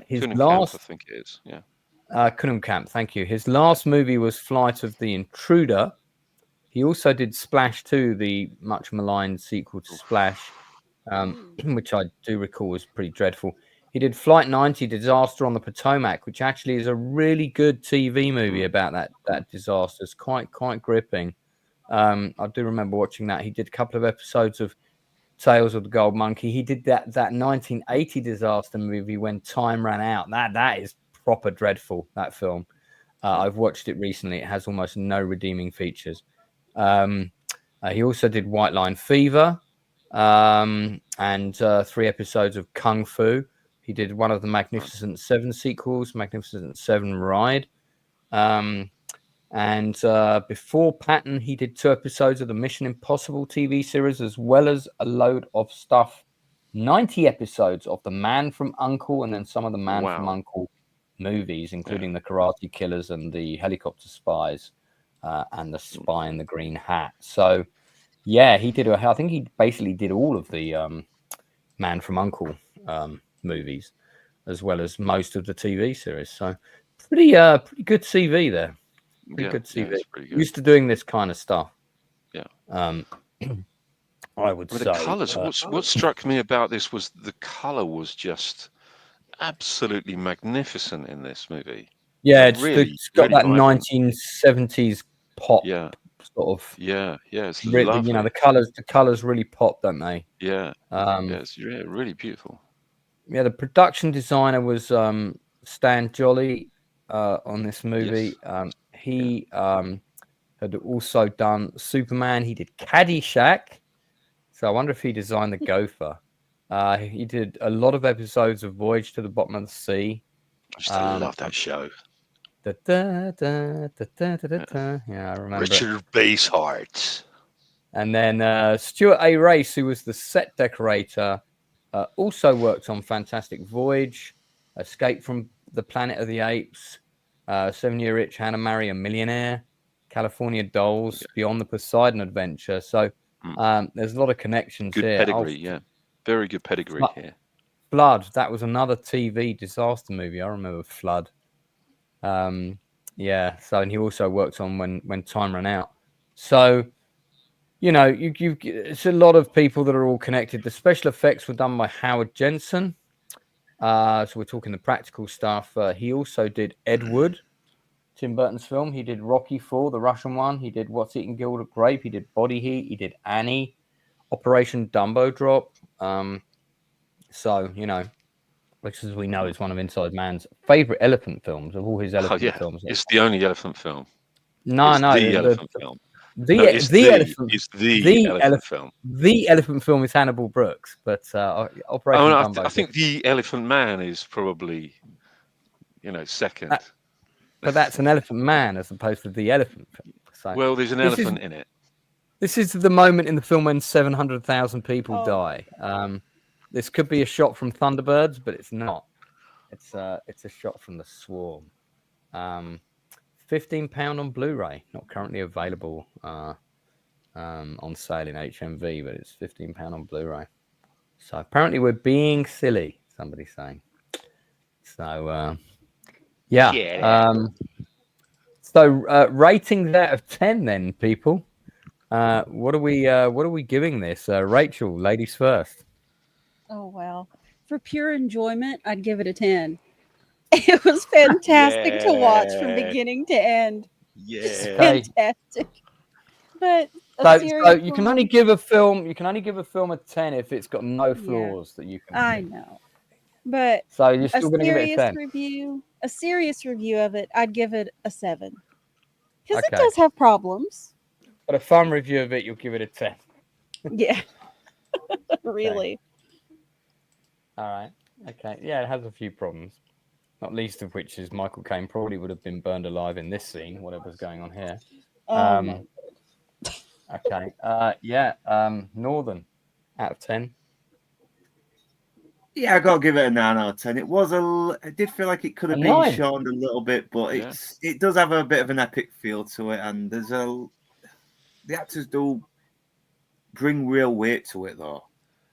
His Kuhnenkamp, last, I think it is. Yeah. Kuhnenkamp, thank you. His last movie was Flight of the Intruder. He also did Splash 2, the much maligned sequel to Splash, which I do recall was pretty dreadful. He did Flight 90, Disaster on the Potomac, which actually is a really good TV movie about that disaster. It's quite gripping. I do remember watching that. He did a couple of episodes of Tales of the Gold Monkey. He did that 1980 disaster movie When Time Ran Out. That is proper dreadful, that film. I've watched it recently. It has almost no redeeming features. He also did White Line Fever and 3 episodes of Kung Fu. He did one of the Magnificent Seven sequels, Magnificent Seven Ride. And before Patton, he did 2 episodes of the Mission Impossible TV series, as well as a load of stuff, 90 episodes of The Man from U.N.C.L.E. and then some of the Man from U.N.C.L.E. movies, including The Karate Killers and The Helicopter Spies and The Spy in the Green Hat. So, yeah, he did. I think he basically did all of the Man from U.N.C.L.E. Movies, as well as most of the TV series. So, pretty good CV there. Pretty good CV. Yeah, pretty good. Used to doing this kind of stuff. Yeah. I would say. The colours. What struck me about this was the colour was just absolutely magnificent in this movie. Yeah, it's got that vibrant. 1970s pop. Yeah. Sort of. Yeah. It's really, lovely. you know, the colours really pop, don't they? Yeah. It's really beautiful. Yeah, the production designer was Stan Jolly on this movie. Yes. He had also done Superman. He did Caddyshack. So I wonder if he designed the Gopher. He did a lot of episodes of Voyage to the Bottom of the Sea. I used to love that show. Yeah, I remember. Richard Basehart. And then Stuart A. Race, who was the set decorator, also worked on Fantastic Voyage, Escape from the Planet of the Apes, 7-Year Itch, How to Marry a Millionaire, California Dolls, Beyond the Poseidon Adventure. So there's a lot of connections good here. Pedigree, yeah. Very good pedigree here. Flood, that was another TV disaster movie. I remember Flood. Yeah, so and he also worked on When Time Ran Out. So, you know, it's a lot of people that are all connected. The special effects were done by Howard Jensen. So we're talking the practical stuff. He also did Ed Wood, Tim Burton's film. He did Rocky IV, the Russian one. He did What's Eating Gilbert Grape. He did Body Heat. He did Annie, Operation Dumbo Drop. So, you know, which as we know is one of Inside Man's favorite elephant films of all his elephant films. It's the only elephant film. No, the elephant film. The elephant film. The elephant film is Hannibal Brooks, but Operation Dumbo. I think The Elephant Man is probably, you know, second. But that's an elephant man as opposed to the elephant film. So well, there's an elephant in it. This is the moment in the film when 700,000 people die. This could be a shot from Thunderbirds, but it's not. It's a shot from The Swarm. £15 on Blu-ray, not currently available on sale in HMV, but it's £15 on Blu-ray. So apparently we're being silly, somebody's saying. So so ratings out of 10 then, people. What are we giving this? Rachel, ladies first. Oh, wow. For pure enjoyment, I'd give it a 10. It was fantastic to watch from beginning to end. Yeah. It's fantastic. But So you can only give a film a 10 if it's got no flaws that you can. I know, but so you're still going to give it a 10. A serious review of it, I'd give it a 7 because it Okay. does have problems. But a fun review of it, you'll give it a 10. Yeah, really. All right. Okay. Yeah, it has a few problems. Not least of which is Michael Caine probably would have been burned alive in this scene, whatever's going on here. No. Okay. Northern out of 10. Yeah, I got to give it a 9 out of 10. It did feel like it could have been shortened a little bit, but it does have a bit of an epic feel to it, and the actors do bring real weight to it, though.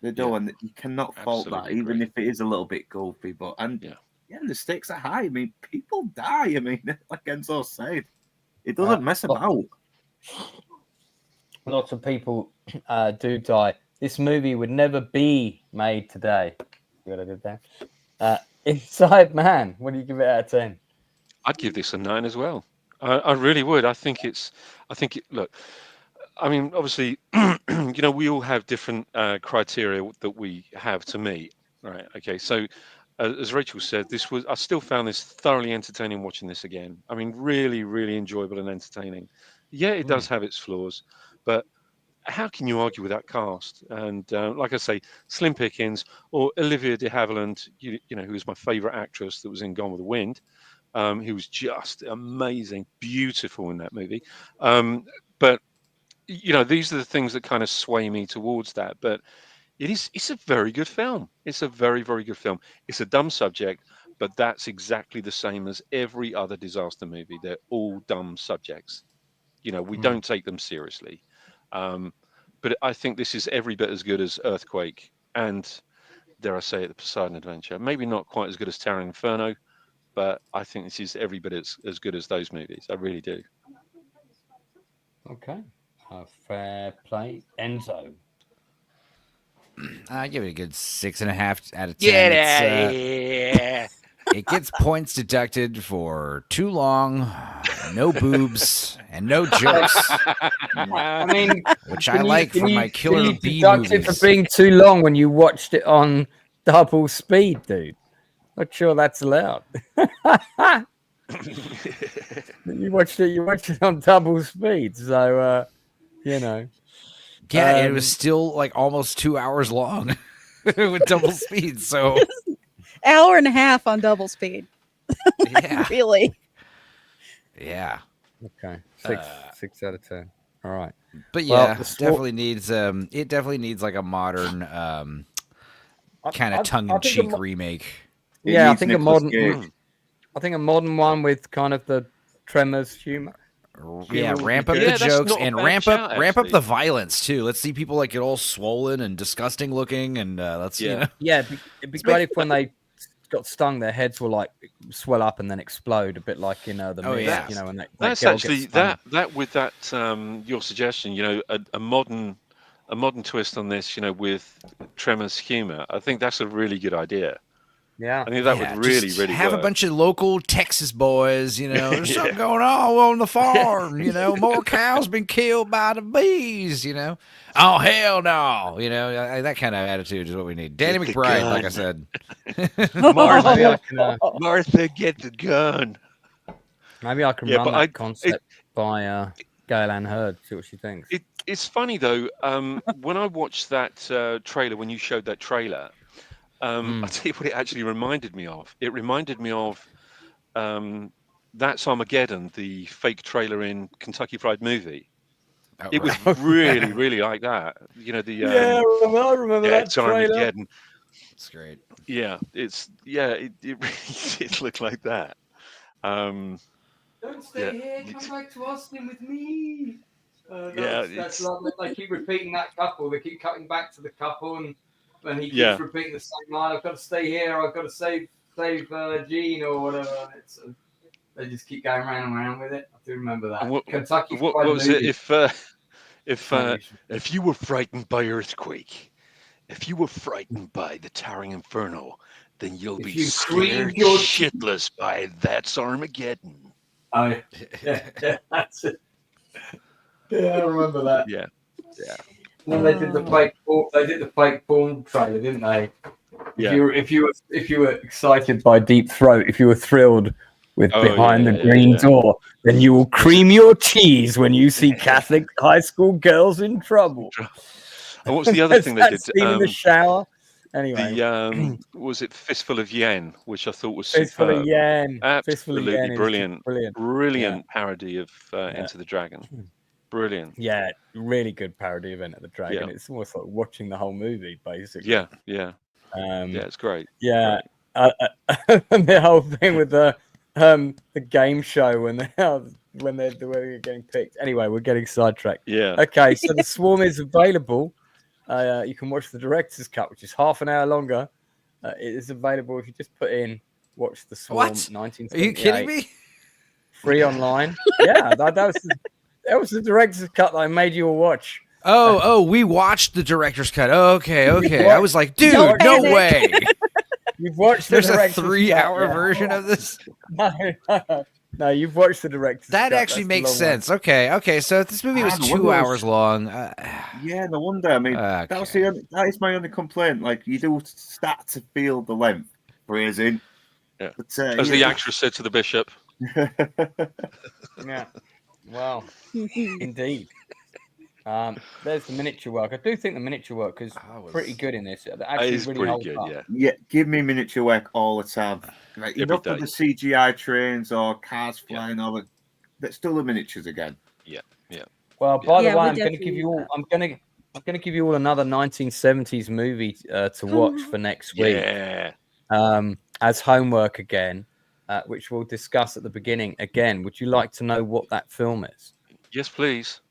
They do, and you cannot fault that, even if it is a little bit goofy. But the stakes are high. I mean, people die. I mean, like Enzo said, it doesn't mess about. Lots of people do die. This movie would never be made today. See what I did there? Inside Man, what do you give it out of 10? I'd give this a 9 as well. I really would. Look, I mean, obviously, we all have different criteria that we have to meet, right? Okay, so as Rachel said, I still found this thoroughly entertaining watching this again. I mean, really, really enjoyable and entertaining. Yeah, it does have its flaws, but how can you argue with that cast? And like I say, Slim Pickens or Olivia de Havilland, who is my favourite actress that was in Gone with the Wind, who was just amazing, beautiful in that movie. But these are the things that kind of sway me towards that. But it's a very good film. It's a very, very good film. It's a dumb subject, but that's exactly the same as every other disaster movie. They're all dumb subjects. We don't take them seriously. But I think this is every bit as good as Earthquake and, dare I say it, The Poseidon Adventure. Maybe not quite as good as Towering Inferno, but I think this is every bit as good as those movies. I really do. Okay. Fair play. Enzo. I give it a good 6.5 out of 10. It gets points deducted for too long, no boobs, and no jokes. I mean, which I like for my killer B movies. It for being too long when you watched it on double speed, dude. Not sure that's allowed. You watched it on double speed, so Yeah, it was still like almost 2 hours long with double speed. So hour and a half on double speed. Yeah. Really. Yeah. Okay. 6 out of 10. All right. But yeah, definitely needs it definitely needs like a modern kind of tongue-in-cheek remake. Yeah, I think a modern one with kind of the Tremors humor. Yeah, ramp up the jokes and ramp up the violence too. Let's see people like get all swollen and disgusting looking, and let's it'd be great if when they got stung, their heads will like swell up and then explode, a bit like in the movie, when that's actually that with that your suggestion, a modern twist on this, with Tremors humor. I think that's a really good idea. Yeah, I think that would really have work. A bunch of local Texas boys. There's something going on the farm. More cows been killed by the bees. Oh hell no. That kind of attitude is what we need. Danny McBride, like I said. Martha, get the gun. Maybe I can run that concept by Gail Ann Hurd. See what she thinks. It's funny though. When I watched that trailer, when you showed that trailer. I'll tell you what it actually reminded me of. It reminded me of That's Armageddon, the fake trailer in Kentucky Fried Movie. It was really, really like that. I remember that trailer. Armageddon. It's great. Yeah, it really did look like that. Don't stay here. Come back to Austin with me. That's like they keep repeating that couple. They keep cutting back to the couple and he keeps repeating the same line. I've got to stay here. I've got to save Gene or whatever. They just keep going round and round with it. I do remember that. Kentucky. What was it? If you were frightened by Earthquake, if you were frightened by the Towering Inferno, then you'll be scared shitless by That's Armageddon. Oh, yeah, that's it. Yeah, I remember that. Yeah, yeah. And then they did the fake porn. They did the fake porn trailer, didn't they? Yeah. If you were excited by Deep Throat, if you were thrilled with Behind the Green Door, then you will cream your cheese when you see Catholic high school girls in trouble. And what's the other thing they did? Scene in the shower. Anyway, was it Fistful of Yen, which I thought was Fistful superb. of Yen. Absolutely Yen brilliant. Brilliant Parody of Enter the Dragon. Brilliant. Yeah, really good parody of Enter the Dragon. Yeah. It's almost like watching the whole movie, basically. Yeah. Yeah, it's great. Yeah. And the whole thing with the game show when they're getting picked. Anyway, we're getting sidetracked. Yeah. Okay, so The Swarm is available. You can watch the director's cut, which is half an hour longer. It is available if you just put in "Watch the Swarm." What? 1978. Are you kidding me? Free online. Yeah, that was the director's cut that I made you all watch. Oh, we watched the director's cut. Okay. I was like, dude, no way. You've watched. There's a 3-hour version of this. No, you've watched the director's cut. That actually makes sense. One. Okay. So if this movie was 2 hours long. Yeah, no wonder. I mean, that is my only complaint. Like, you do start to feel the length. Phrasing. Yeah. But, as the actress said to the bishop. Yeah. Well, indeed. There's the miniature work. I do think the miniature work is pretty good in this. It is really pretty good, up. Yeah, give me miniature work all the time. Like, enough of the CGI trains or cars flying over. That's still the miniatures again. Yeah. Well, by the way, I'm going to give you all. I'm going to give you all another 1970s movie to watch for next week. Yeah. As homework again, which we'll discuss at the beginning. Again, would you like to know what that film is? Yes, please.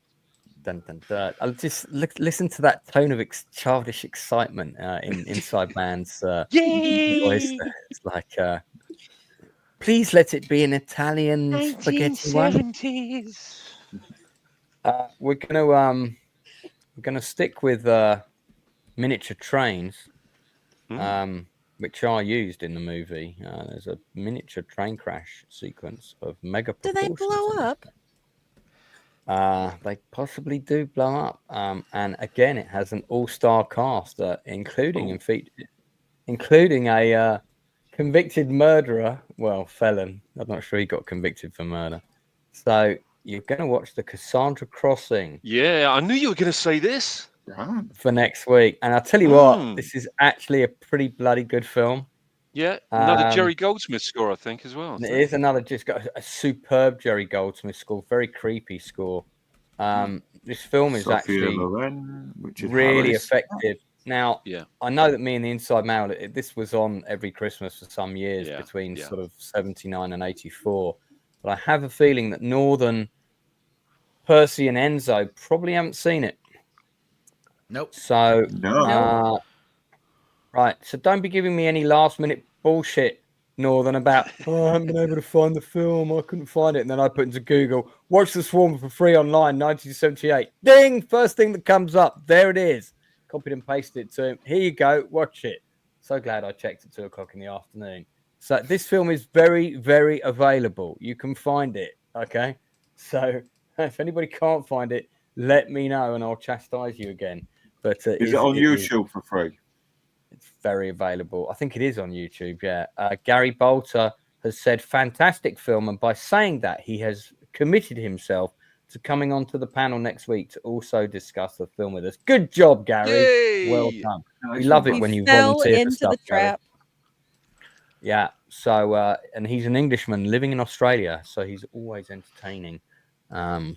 Dun, dun, dun. I'll just listen to that tone of childish excitement inside man's voice. It's like, please let it be an Italian spaghetti one. We're gonna stick with miniature trains, which are used in the movie. There's a miniature train crash sequence of mega proportions. Do they blow up? They possibly do blow up. And again, it has an all-star cast, including a convicted murderer. Well, felon. I'm not sure he got convicted for murder. So you're going to watch the Cassandra Crossing. Yeah, I knew you were going to say this. For next week. And I'll tell you what, this is actually a pretty bloody good film. Yeah, another Jerry Goldsmith score, I think, as well. It is another, just got a superb Jerry Goldsmith score, very creepy score. This film is actually really effective. Now, I know that me and the Inside Mail, this was on every Christmas for some years between sort of 79 and 84. But I have a feeling that Northern, Percy and Enzo probably haven't seen it. Nope. So, right. So don't be giving me any last minute bullshit, Northern, about, I haven't been able to find the film. I couldn't find it. And then I put into Google, watch The Swarm for free online, 1978. Ding! First thing that comes up. There it is. Copied and pasted it to him. Here you go. Watch it. So glad I checked at 2 o'clock in the afternoon. So this film is very, very available. You can find it. Okay. So if anybody can't find it, let me know and I'll chastise you again. But is it on YouTube for free? It's very available. I think it is on YouTube. Yeah. Gary Bolter has said fantastic film, and by saying that, he has committed himself to coming onto the panel next week to also discuss the film with us. Good job, Gary. Yay! Well done. We love it when you volunteer for stuff, the trap. Gary. Yeah. So, and he's an Englishman living in Australia, so he's always entertaining, and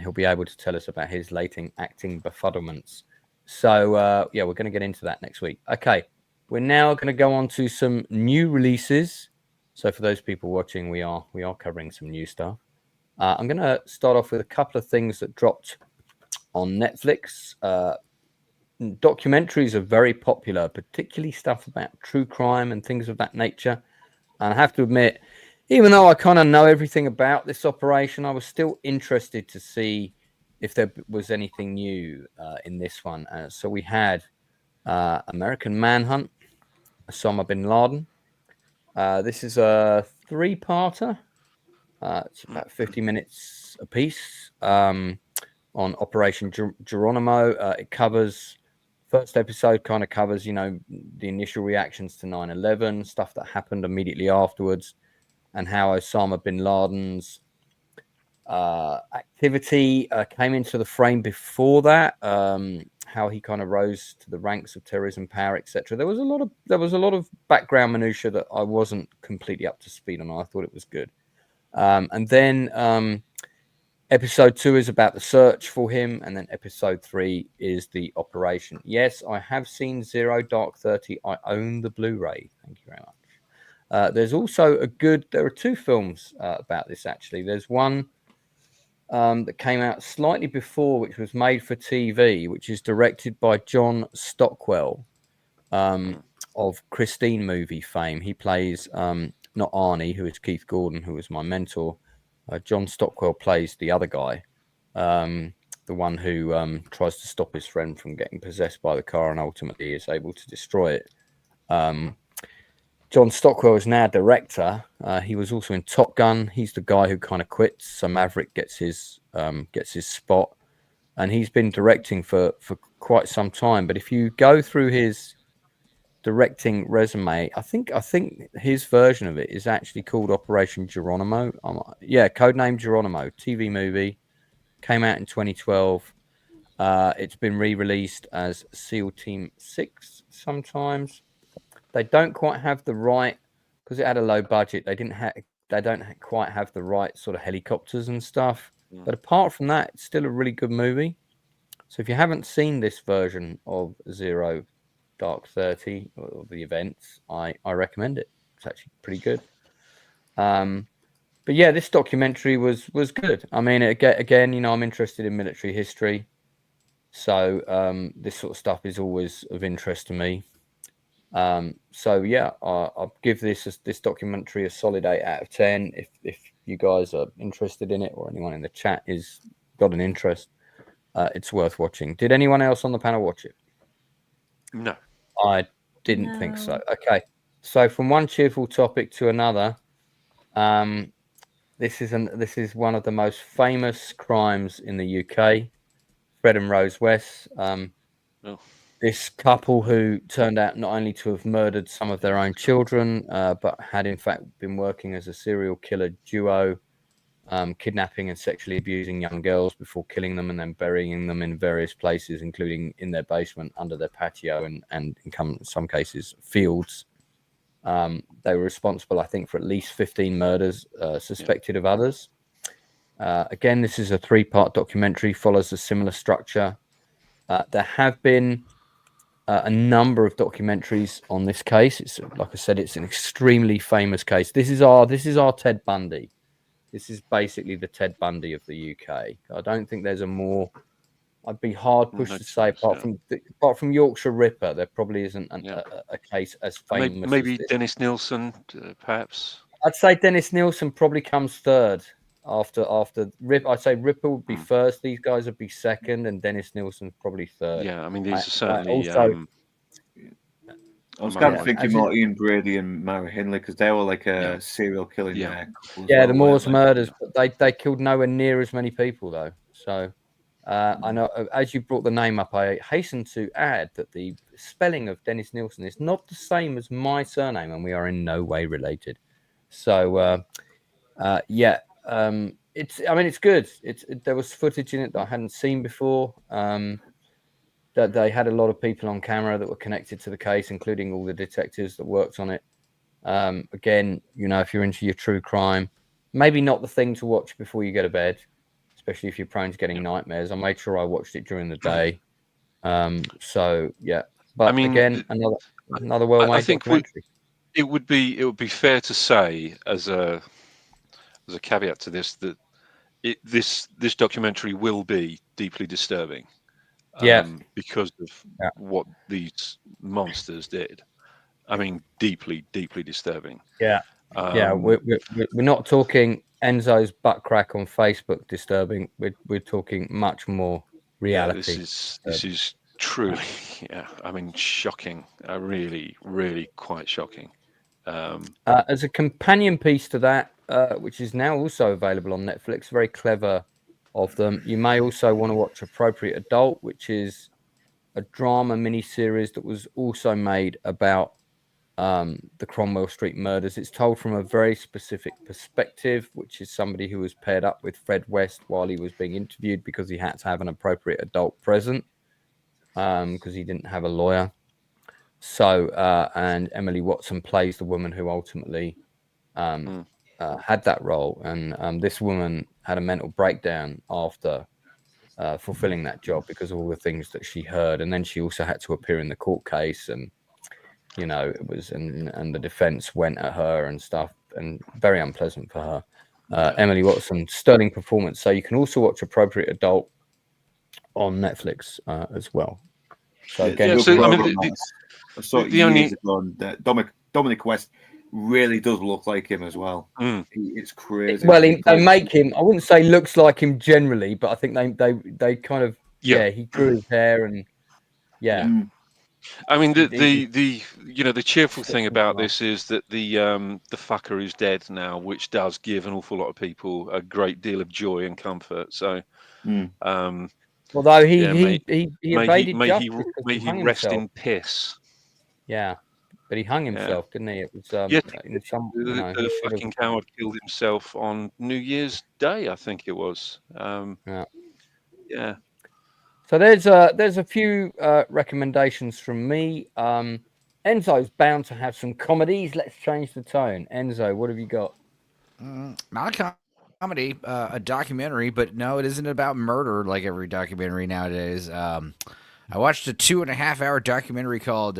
he'll be able to tell us about his latent acting befuddlements. So, yeah, we're going to get into that next week. Okay, we're now going to go on to some new releases. So, for those people watching, we are covering some new stuff. I'm going to start off with a couple of things that dropped on Netflix. Documentaries are very popular, particularly stuff about true crime and things of that nature. And I have to admit, even though I kind of know everything about this operation, I was still interested to see if there was anything new in this one. So we had American Manhunt, Osama bin Laden. This is a 3-parter. It's about 50 minutes a piece on on Operation Geronimo. It covers, first episode kind of covers, you know, the initial reactions to 9/11, stuff that happened immediately afterwards, and how Osama bin Laden's activity came into the frame before that, how he kind of rose to the ranks of terrorism power, etc. There was a lot of background minutia that I wasn't completely up to speed on. I thought it was good. And then episode 2 is about the search for him, and then episode 3 is the operation. Yes, I have seen Zero Dark 30. I own the Blu-ray. Thank you very much. There's also there are 2 films about this, actually. There's one that came out slightly before, which was made for TV, which is directed by John Stockwell of Christine movie fame. He plays not Arnie, who is Keith Gordon, who was my mentor. John Stockwell plays the other guy, the one who tries to stop his friend from getting possessed by the car and ultimately is able to destroy it. John Stockwell is now director. He was also in Top Gun. He's the guy who kind of quits, so Maverick gets his spot, and he's been directing for quite some time. But if you go through his directing resume, I think his version of it is actually called Operation Geronimo. Codename Geronimo, TV movie, came out in 2012. It's been re-released as SEAL Team 6 sometimes. They don't quite have the right, because it had a low budget. They don't quite have the right sort of helicopters and stuff. But apart from that, it's still a really good movie. So if you haven't seen this version of Zero Dark 30 or the events, I recommend it. It's actually pretty good. But yeah, this documentary was good. I mean, again, you know, I'm interested in military history, so this sort of stuff is always of interest to me. So yeah, I'll give this documentary a solid 8 out of 10. If you guys are interested in it, or anyone in the chat is got an interest, it's worth watching. Did anyone else on the panel watch it? No, I didn't think so. Okay, so from one cheerful topic to another, this is one of the most famous crimes in the UK. Fred and Rose West. This couple who turned out not only to have murdered some of their own children, but had in fact been working as a serial killer duo, kidnapping and sexually abusing young girls before killing them and then burying them in various places, including in their basement, under their patio, and in some cases fields. They were responsible, I think, for at least 15 murders, suspected of others. Again, this is a 3-part documentary, follows a similar structure. There have been a number of documentaries on this case. It's, like I said, it's an extremely famous case. This is our Ted Bundy. This is basically the Ted Bundy of the UK. I don't think there's a more. I'd be hard pushed to say, apart from Yorkshire Ripper, there probably isn't a case as famous. Maybe as this. Dennis Nielsen, perhaps. I'd say Dennis Nielsen probably comes third after Ripper. I'd say Ripper would be first. These guys would be second, and Dennis Nielsen's probably third. Yeah, I mean, these are certainly. Also, I was kind of thinking more Ian Brady and Myra Hindley, because they were like a serial killing. The Moors murders, but they killed nowhere near as many people though. So I know, as you brought the name up, I hasten to add that the spelling of Dennis Nielsen is not the same as my surname, and we are in no way related. So it's good. There was footage in it that I hadn't seen before. That they had a lot of people on camera that were connected to the case, including all the detectives that worked on it. Again, you know, if you're into your true crime, maybe not the thing to watch before you go to bed, especially if you're prone to getting nightmares. I made sure I watched it during the day. So yeah, but I mean, again, another well-made documentary. It would be fair to say, as a caveat to this, that this documentary will be deeply disturbing. Because of what these monsters did. I mean, deeply, deeply disturbing. We're not talking Enzo's butt crack on Facebook disturbing. We're talking much more reality. This is truly, I mean, shocking. Really, really quite shocking. As a companion piece to that, which is now also available on Netflix, very clever of them. You may also want to watch Appropriate Adult, which is a drama miniseries that was also made about the Cromwell Street murders. It's told from a very specific perspective, which is somebody who was paired up with Fred West while he was being interviewed because he had to have an appropriate adult present because he didn't have a lawyer. So, and Emily Watson plays the woman who ultimately had that role. And this woman had a mental breakdown after fulfilling that job because of all the things that she heard. And then she also had to appear in the court case, and it was, and the defense went at her and stuff, and very unpleasant for her. Emily Watson, sterling performance. So you can also watch Appropriate Adult on Netflix as well. So again, I saw it years ago, and Dominic West really does look like him as well. It's crazy. Well, they make him, I wouldn't say looks like him generally, but I think they kind of, he grew his hair and I mean, the cheerful thing about this is that the fucker is dead now, which does give an awful lot of people a great deal of joy and comfort. So, although he evaded may justice he hung rest himself. in peace. Yeah, but he hung himself, didn't he? It was in some, the fucking coward killed himself on New Year's Day, I think it was. Yeah. So there's a few recommendations from me. Enzo's bound to have some comedies. Let's change the tone. Enzo, what have you got? Not a comedy, a documentary, but no, it isn't about murder like every documentary nowadays. I watched a 2.5-hour documentary called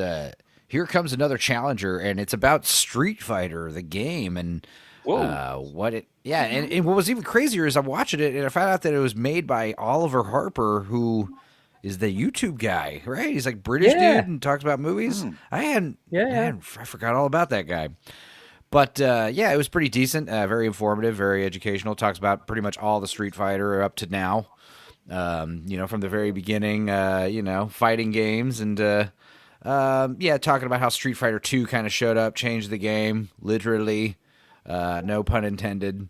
Here Comes Another Challenger, and it's about Street Fighter, the game, and and what was even crazier is I'm watching it, and I found out that it was made by Oliver Harper, who is the YouTube guy, right? He's like British dude and talks about movies. I forgot all about that guy. But it was pretty decent, very informative, very educational. Talks about pretty much all the Street Fighter up to now. From the very beginning, fighting games, and talking about how Street Fighter 2 kind of showed up, changed the game, literally, no pun intended.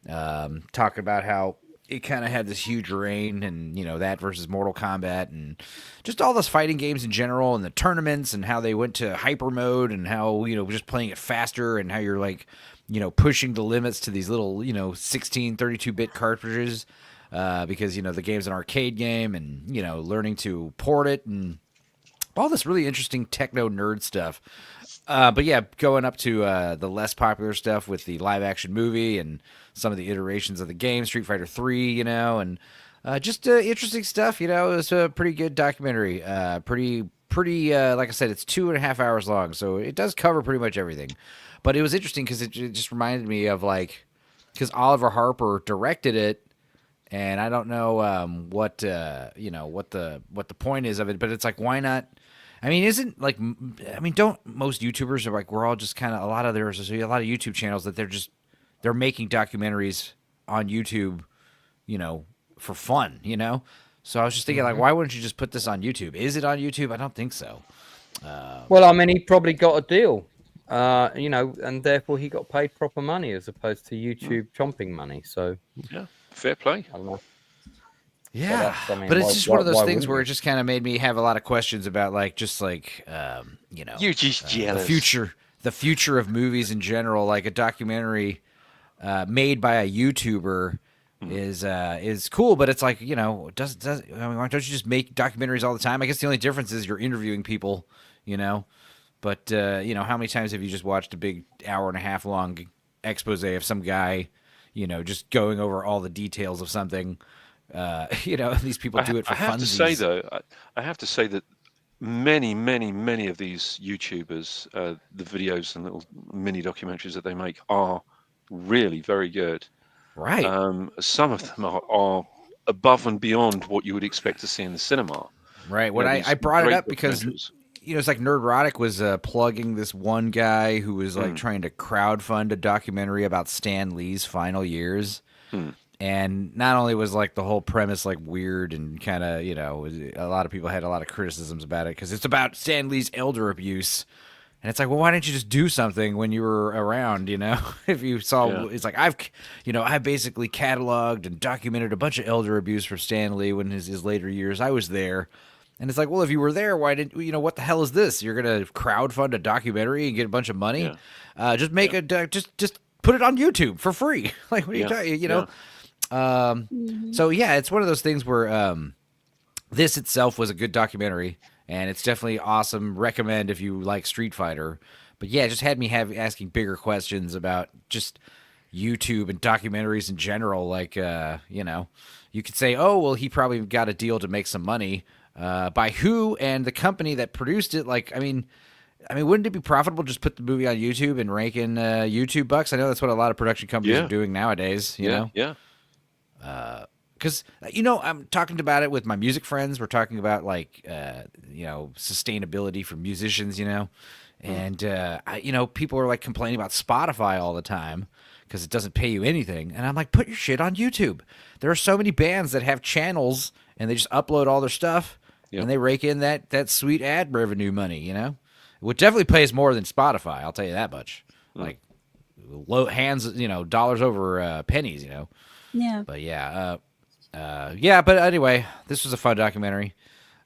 Talking about how it kind of had this huge reign, and that versus Mortal Kombat, and just all those fighting games in general, and the tournaments, and how they went to hyper mode, and how just playing it faster, and how you're like pushing the limits to these little 16 32-bit cartridges, because the game's an arcade game, and learning to port it, and all this really interesting techno nerd stuff. But going up to the less popular stuff with the live action movie and some of the iterations of the game, Street Fighter 3, and just interesting stuff. It was a pretty good documentary. Pretty, like I said, it's 2.5 hours long, so it does cover pretty much everything. But it was interesting because it just reminded me of because Oliver Harper directed it, and I don't know what the point is of it, but it's like, why not? I mean, don't most YouTubers are we're all just kind of, a lot of YouTube channels that they're making documentaries on YouTube, for fun, So I was just thinking, why wouldn't you just put this on YouTube? Is it on YouTube? I don't think so. Well, I mean, he probably got a deal, and therefore he got paid proper money as opposed to YouTube chomping money. So yeah, fair play. I don't know. Yeah, but it's just one of those things where it just kind of made me have a lot of questions about you're just jealous. The future of movies in general. Like a documentary made by a YouTuber is cool, but it's like why don't you just make documentaries all the time? I guess the only difference is you're interviewing people, But how many times have you just watched a big 1.5 hour long expose of some guy, just going over all the details of something? These people do it for funsies. I have to say that many of these YouTubers, the videos and little mini documentaries that they make are really very good. Right. Some of them are above and beyond what you would expect to see in the cinema. Right. When I brought it up because it's like Nerdrotic was plugging this one guy who was trying to crowdfund a documentary about Stan Lee's final years. And not only was the whole premise weird and kind of, a lot of people had a lot of criticisms about it because it's about Stan Lee's elder abuse, And it's like, well, why didn't you just do something when you were around, if you saw, it's like, I basically cataloged and documented a bunch of elder abuse for Stan Lee when his later years. I was there. And it's like, well, if you were there, why didn't, what the hell is this? You're going to crowdfund a documentary and get a bunch of money? Just make just put it on YouTube for free. Like, what are you talking, So yeah, it's one of those things where, this itself was a good documentary. And it's definitely awesome. Recommend if you like Street Fighter. But yeah, it just had me asking bigger questions about just YouTube and documentaries in general. Like, you could say, oh, well, he probably got a deal to make some money. By who and the company that produced it? Like, I mean, wouldn't it be profitable just put the movie on YouTube and rake in YouTube bucks? I know that's what a lot of production companies are doing nowadays. You know. Yeah. Because, I'm talking about it with my music friends. We're talking about, like, sustainability for musicians, And, people are, like, complaining about Spotify all the time because it doesn't pay you anything. And I'm like, put your shit on YouTube. There are so many bands that have channels, and they just upload all their stuff, and they rake in that sweet ad revenue money, It definitely pays more than Spotify, I'll tell you that much. Like, dollars over pennies, Yeah. But, but anyway, this was a fun documentary.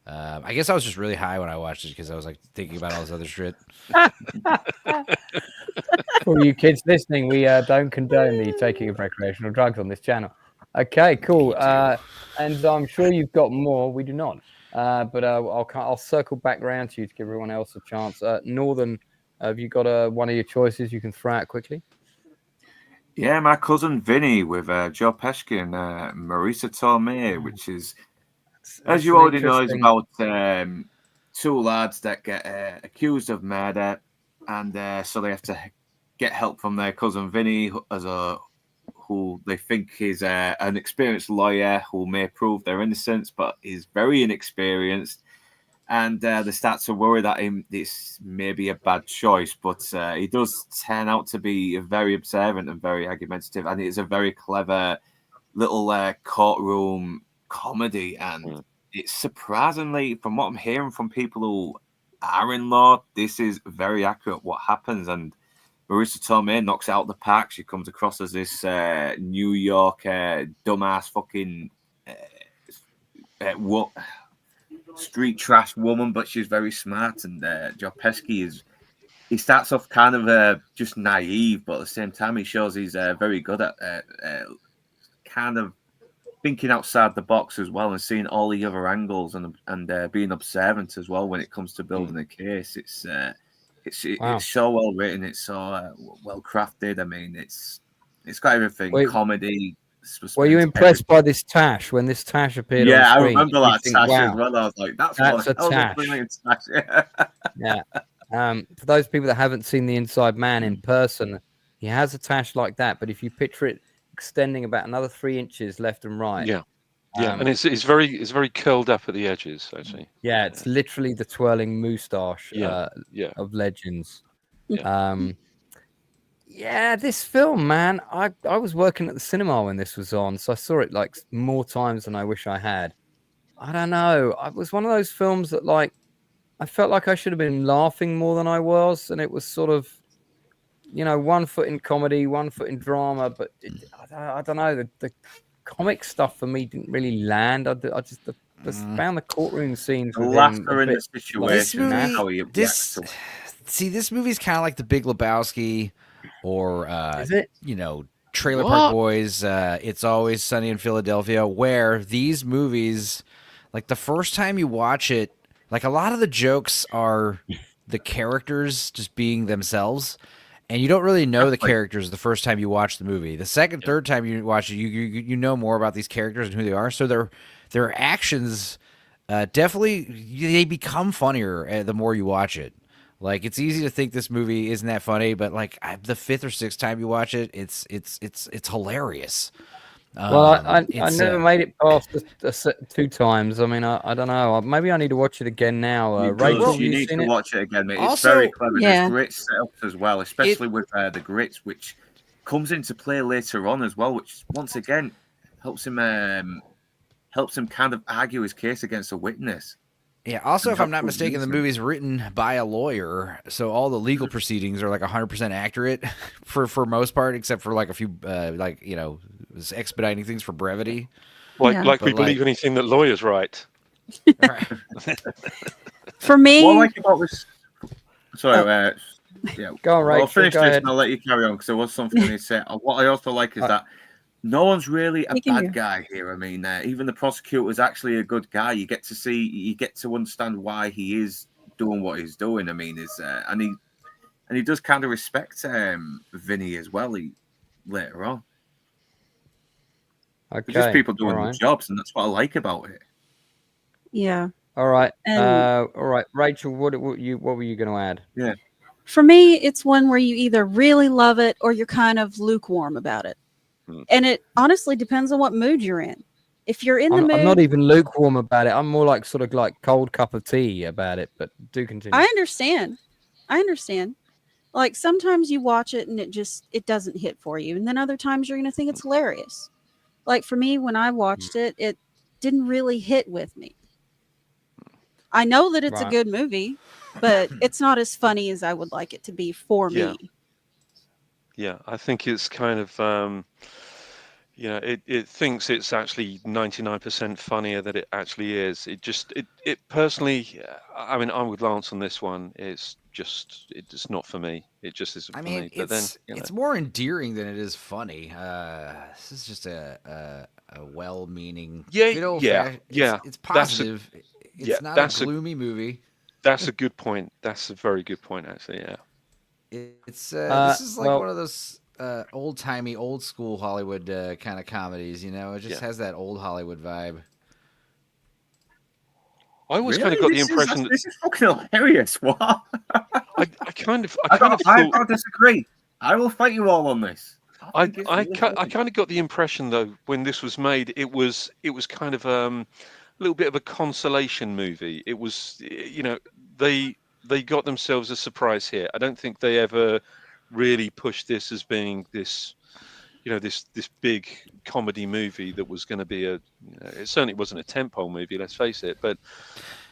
I guess I was just really high when I watched it because I was like thinking about all this other shit. For you kids listening, we don't condone the taking of recreational drugs on this channel. Okay, cool. And I'm sure you've got more. We do not. But I'll circle back around to you to give everyone else a chance. Northern, have you got one of your choices you can throw out quickly? Yeah, My Cousin Vinny with Joe Pesci and Marisa Tomei, which is, as you already know, is about two lads that get accused of murder, and so they have to get help from their cousin Vinny, who they think is an experienced lawyer who may prove their innocence, but is very inexperienced. And they start to worry that this may be a bad choice, but he does turn out to be very observant and very argumentative, and it's a very clever little courtroom comedy. And it's surprisingly, from what I'm hearing from people who are in law, this is very accurate what happens. And Marisa Tomei knocks it out the park. She comes across as this New York dumbass fucking street trash woman, but she's very smart. And Joe Pesci he starts off kind of just naive, but at the same time he shows he's very good at kind of thinking outside the box as well and seeing all the other angles and being observant as well when it comes to building a case. It's so well written, it's so well crafted. I mean, it's got everything. Comedy. Were you impressed by this Tash when this Tash appeared? Yeah, on I screen? remember that Tash as well. I was like, that's a Tash. Yeah. For those people that haven't seen The Inside Man in person, he has a Tash like that, but if you picture it extending about another 3 inches left and right. Yeah. And it's very curled up at the edges, actually. Yeah, it's literally the twirling moustache of legends. Yeah, this film, man, I was working at the cinema when this was on, so I saw it like more times than I wish I had. I don't know. It was one of those films that, like, I felt like I should have been laughing more than I was, and it was sort of, 1 foot in comedy, 1 foot in drama, but I don't know. The comic stuff for me didn't really land. I just found the courtroom scenes. The laughter in the situation. This movie's kind of like The Big Lebowski. Or, is it? Trailer Park Boys, It's Always Sunny in Philadelphia, where these movies, like the first time you watch it, like a lot of the jokes are the characters just being themselves, and you don't really know the characters the first time you watch the movie. The second, third time you watch it, you know more about these characters and who they are. So their actions definitely, they become funnier the more you watch it. Like, it's easy to think this movie isn't that funny, but like the 5th or 6th time you watch it, it's hilarious. Well, I never made it past 2 times. I mean, I don't know. Maybe I need to watch it again now. Rachel, you need to watch it again, mate. It's Also, very clever. There's great setups as well, especially with the grits, which comes into play later on as well, which once again helps him kind of argue his case against a witness. Yeah. Also, And if I'm not Dr. mistaken, the Wilson. movie's written by a lawyer, so all the legal proceedings are like 100% accurate for most part, except for like a few expediting things for brevity. Like Yeah. like But, we believe anything that lawyers write. Right. For me, What I like about this. Sorry, yeah. Go on, I'll Rachel. finish Go this ahead. and I'll let you carry on because there was something I need to say. What I also like is that no one's really a You can bad hear. guy here. I mean, even the prosecutor is actually a good guy. You get to understand why he is doing what he's doing. I mean, and he does kind of respect Vinny as well. Later on, Okay. it's just people doing all their right. jobs, and that's what I like about it. yeah. All right. And All right. Rachel, what were you going to add? Yeah. for me, it's one where you either really love it or you're kind of lukewarm about it. And it honestly depends on what mood you're in. If you're in the mood, I'm not even lukewarm about it. I'm more like sort of like cold cup of tea about it, but do continue. I understand. Like sometimes you watch it and it doesn't hit for you. And then other times you're going to think it's hilarious. Like for me, when I watched it, it didn't really hit with me. I know that it's a good movie, but it's not as funny as I would like it to be for me. Yeah, I think it's kind of, it thinks it's actually 99% funnier than it actually is. It personally, I mean, I'm with Lance on this one. It's not for me. It just isn't for me. But then, it's more endearing than it is funny. This is just a well-meaning. It's positive. It's not a gloomy movie. That's a good point. That's a very good point, actually. Yeah. This is like one of those old-timey, old-school Hollywood kind of comedies. It just has that old Hollywood vibe. I always kind of got the impression that this is fucking hilarious. What? I kind of I disagree. I will fight you all on this. I kind of got the impression though when this was made, it was kind of a little bit of a consolation movie. It was, they got themselves a surprise here. I don't think they ever really pushed this as being this, this big comedy movie that was going to be it certainly wasn't a tentpole movie, let's face it. But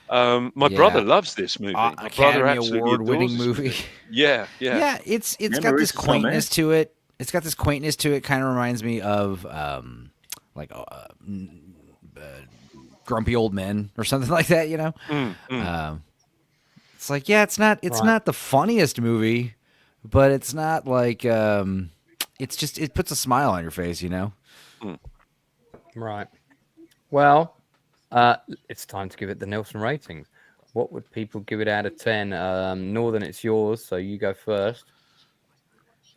my brother loves this movie. My brother Academy Award-winning movie. Yeah. It's got this quaintness to it. It's got this quaintness to it. Kind of reminds me of Grumpy Old Men or something like that. It's like, it's not the funniest movie, but it's not like it puts a smile on your face, Right. Well, it's time to give it the Nielsen ratings. What would people give it out of 10? Northern, it's yours, so you go first.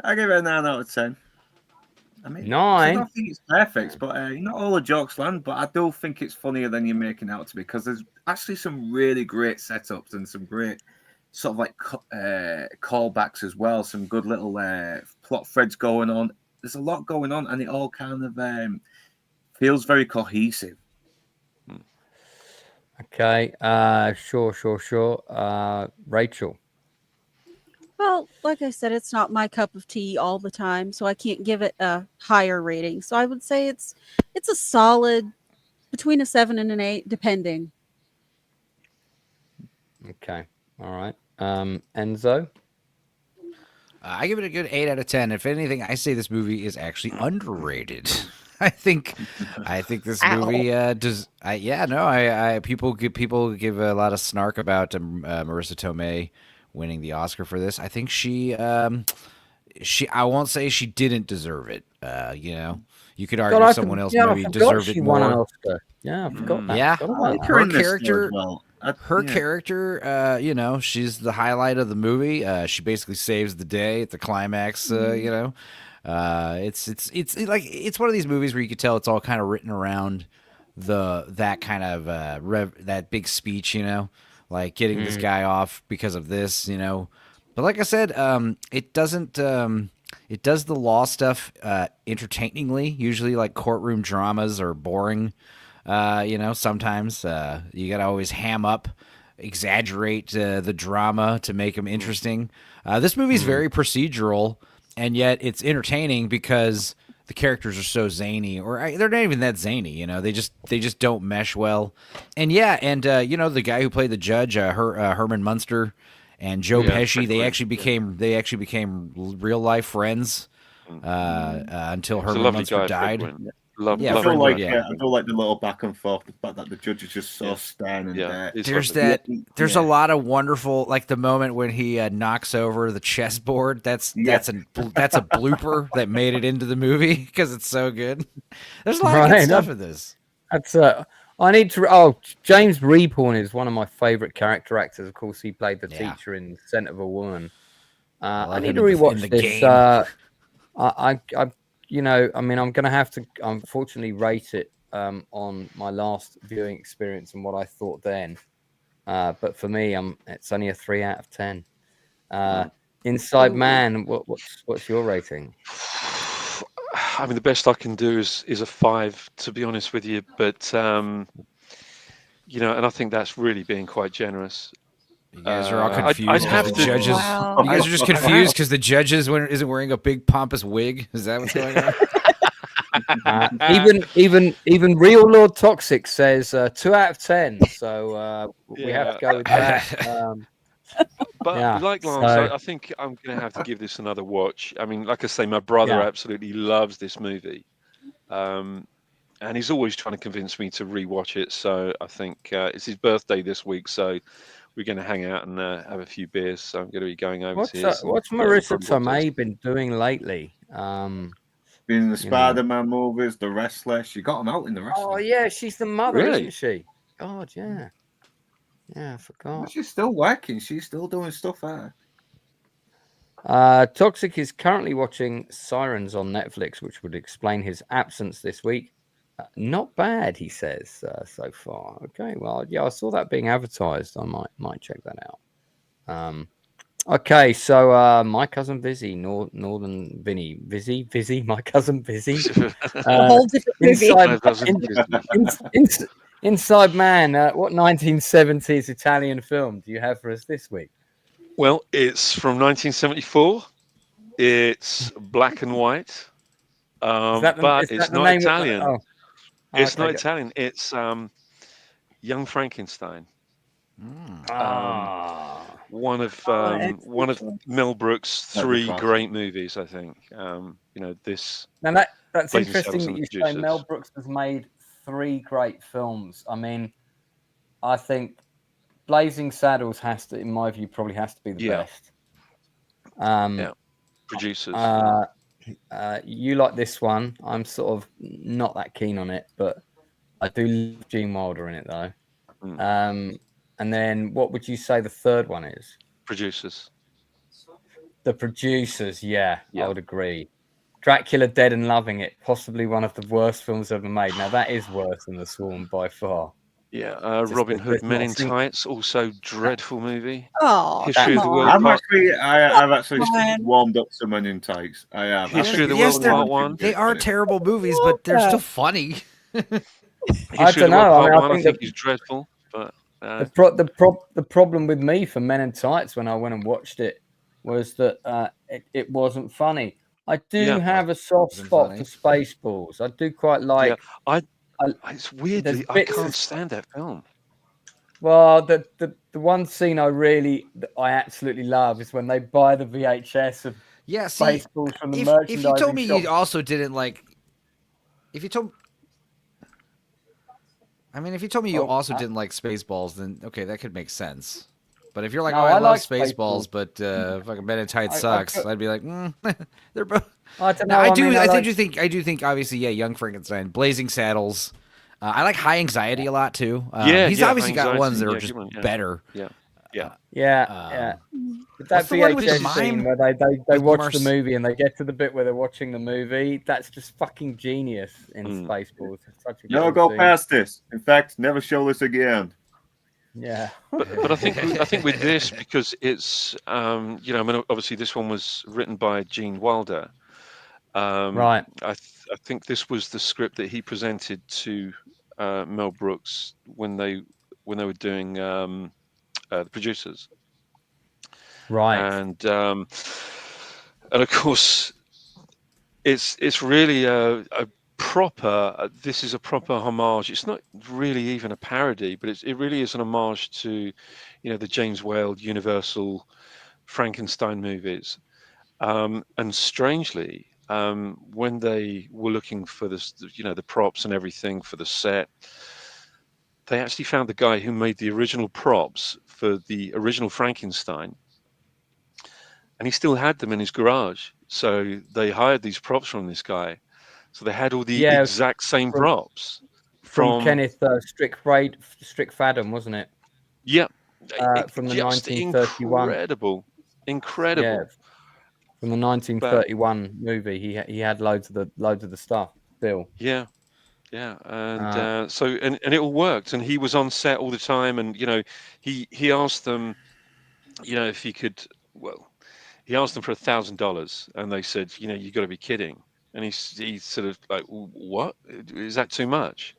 I give it a 9 out of 10. I mean, 9? I don't think it's perfect, but not all the jokes land. But I do think it's funnier than you're making out to be, because there's actually some really great setups and some great sort of like callbacks as well. Some good little plot threads going on. There's a lot going on, and it all kind of feels very cohesive. Okay. Sure. Rachel. Well, like I said, it's not my cup of tea all the time, so I can't give it a higher rating. So I would say it's a solid between a 7 and an 8, depending. Okay. All right. Enzo? I give it a good 8 out of 10. If anything, I say this movie is actually underrated. I think this movie does. People give a lot of snark about Marissa Tomei winning the Oscar for this. I think she I won't say she didn't deserve it. You could argue someone else maybe deserved it more. Won an Oscar. Yeah, I forgot that. Yeah, her character. Character, she's the highlight of the movie. She basically saves the day at the climax. It's one of these movies where you could tell it's all kind of written around that kind of that big speech, like getting this guy off because of this, But like I said, it doesn't. It does the law stuff entertainingly. Usually, like courtroom dramas are boring. Sometimes you got to always ham up, exaggerate the drama to make them interesting. This movie's very procedural, and yet it's entertaining because the characters are so zany, or they're not even that zany. You know, they just don't mesh well. And yeah, and you know, the guy who played the judge, Herman Munster, and Joe Pesci, they actually became real life friends until Herman Munster died. I feel like the little back and forth, the fact that the judge is just so stern and there's a lot of wonderful, like the moment when he knocks over the chessboard. That's a blooper that made it into the movie because it's so good. There's a lot of good stuff in this. That's I need to. Oh, James Reporn is one of my favorite character actors. Of course, he played the teacher in Scent of a Woman. I need to rewatch this. I you know, I mean, I'm going to have to, unfortunately, rate it on my last viewing experience and what I thought then. But for me, it's only a 3 out of 10. Inside Man, what's your rating? I mean, the best I can do is a 5, to be honest with you. But you know, and I think that's really being quite generous. You guys are all confused because the judges. Wow. You guys are just confused because the judges isn't wearing a big pompous wig. Is that what's going on? Even Real Lord Toxic says 2 out of 10. So we have to go with that. But like Lance, I think I'm going to have to give this another watch. I mean, like I say, my brother absolutely loves this movie. And he's always trying to convince me to rewatch it. So I think it's his birthday this week. So we're going to hang out and have a few beers. So I'm going to be going over to his. What's Marissa Tomei been doing lately? Been in the Spider-Man movies, The Wrestler. She got him out in The Wrestler. Oh, yeah. She's the mother, isn't she? God, yeah. Yeah, I forgot. But she's still working. She's still doing stuff there. Toxic is currently watching Sirens on Netflix, which would explain his absence this week. Not bad, he says, so far. Okay, well, yeah, I saw that being advertised. I might check that out. Okay, so My Cousin Vizzy, Northern Vinny. Vizzy, My Cousin Vizzy. A whole different movie. Inside Man, what 1970s Italian film do you have for us this week? Well, it's from 1974. It's black and white, but it's not Italian. It's not Italian. It's Young Frankenstein. One of Mel Brooks' 3 great movies, I think. You know, this. Now that's interesting that you say Mel Brooks has made 3 great films. I mean, I think Blazing Saddles has to, in my view, probably has to be the best. Producers. You like this one. I'm sort of not that keen on it, but I do love Gene Wilder in it, though. And then what would you say the third one is? Producers. The Producers, I would agree. Dracula Dead and Loving It, possibly one of the worst films ever made. Now, that is worse than The Swarm by far. Yeah, Robin Hood Men in Tights, also dreadful movie. Oh, History of the World. I've actually warmed up to Men in Tights. I have. History of the World Part 1. They are terrible movies, but they're still funny. I don't know. I think he's dreadful. But the problem with me for Men in Tights when I went and watched it was that it wasn't funny. I do have a soft spot for Spaceballs. I do quite like. It's weird. I can't stand that film. Well, the one scene I absolutely love is when they buy the VHS of Spaceballs from the merchandising If you told me shop. you also didn't like, if you told me you also didn't like Spaceballs, then okay, that could make sense. But if you're like, I love Spaceballs, but fucking Men in Tights sucks, I'd be like, they're both. I don't know. I do think obviously, Young Frankenstein, Blazing Saddles. I like High Anxiety a lot too. He's obviously got ones that are just better. Yeah. But that VHS scene where they watch the movie and they get to the bit where they're watching the movie, that's just fucking genius in Spaceballs. Never go past this. In fact, never show this again. Yeah, but I think with this, because it's I mean, obviously this one was written by Gene Wilder. Right. I think this was the script that he presented to Mel Brooks when they were doing the Producers. Right. And of course, it's really a proper. This is a proper homage. It's not really even a parody, but it really is an homage to, the James Whale Universal Frankenstein movies. And strangely, when they were looking for the props and everything for the set, they actually found the guy who made the original props for the original Frankenstein, and he still had them in his garage. So they hired these props from this guy. So they had all the exact same props from Kenneth Strickfaden, wasn't it? Yeah, from the 1931. Incredible. Yeah, from the 1931 movie, he had loads of the stuff still. Yeah, and so it all worked, and he was on set all the time, and he asked them, if he could. Well, he asked them for $1,000, and they said, you got to be kidding. And he sort of like, what? Is that too much?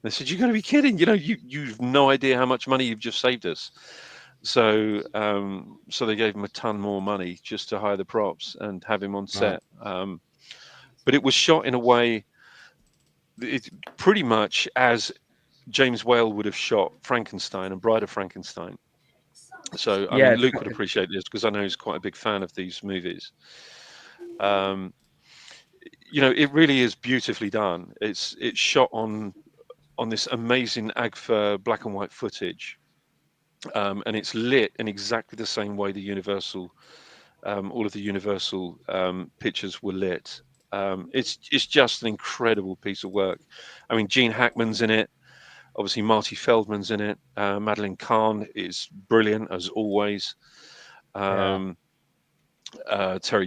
They said, you got to be kidding. You've no idea how much money you've just saved us. So they gave him a ton more money just to hire the props and have him on set. Right. But it was shot in a way, pretty much as James Whale would have shot Frankenstein and Bride of Frankenstein. So I mean, Luke would appreciate this because I know he's quite a big fan of these movies. It really is beautifully done. It's shot on this amazing Agfa black and white footage, and it's lit in exactly the same way the Universal, all of the Universal pictures were lit. It's just an incredible piece of work. I mean, Gene Hackman's in it. Obviously, Marty Feldman's in it. Madeleine Kahn is brilliant as always. Terry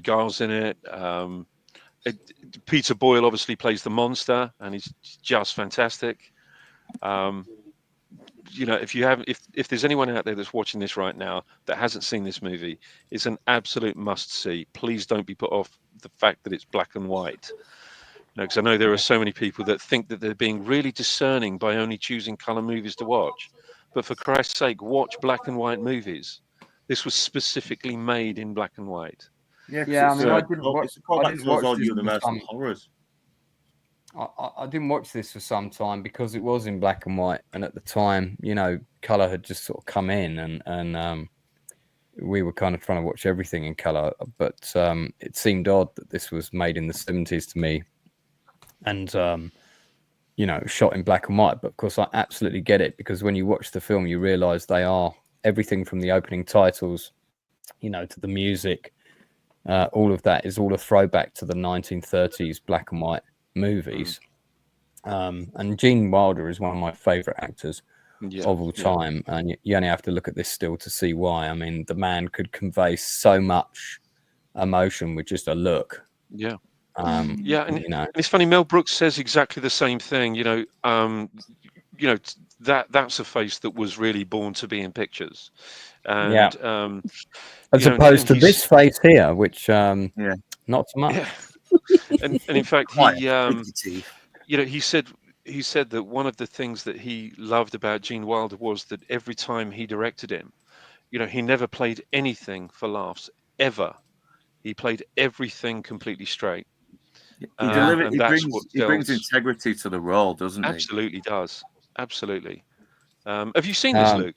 Giles in it. Peter Boyle obviously plays the monster, and he's just fantastic. If there's anyone out there that's watching this right now that hasn't seen this movie, it's an absolute must-see. Please don't be put off the fact that it's black and white. Because I know there are so many people that think that they're being really discerning by only choosing color movies to watch. But for Christ's sake, watch black and white movies. This was specifically made in black and white. I didn't watch Universal horrors. I didn't watch this for some time because it was in black and white, and at the time, color had just sort of come in, and we were kind of trying to watch everything in color. But it seemed odd that this was made in the 70s to me, and shot in black and white. But of course, I absolutely get it, because when you watch the film, you realise they are everything from the opening titles, to the music. All of that is all a throwback to the 1930s black and white movies. And Gene Wilder is one of my favorite actors of all time, and you only have to look at this still to see why. I mean, the man could convey so much emotion with just a look. And it's funny, Mel Brooks says exactly the same thing. That's a face that was really born to be in pictures, and as opposed to this face here, which not so much. And in fact, he said that one of the things that he loved about Gene Wilder was that every time he directed him, he never played anything for laughs ever. He played everything completely straight. He brings integrity to the role, doesn't he? Absolutely does. Absolutely. Have you seen this, Luke?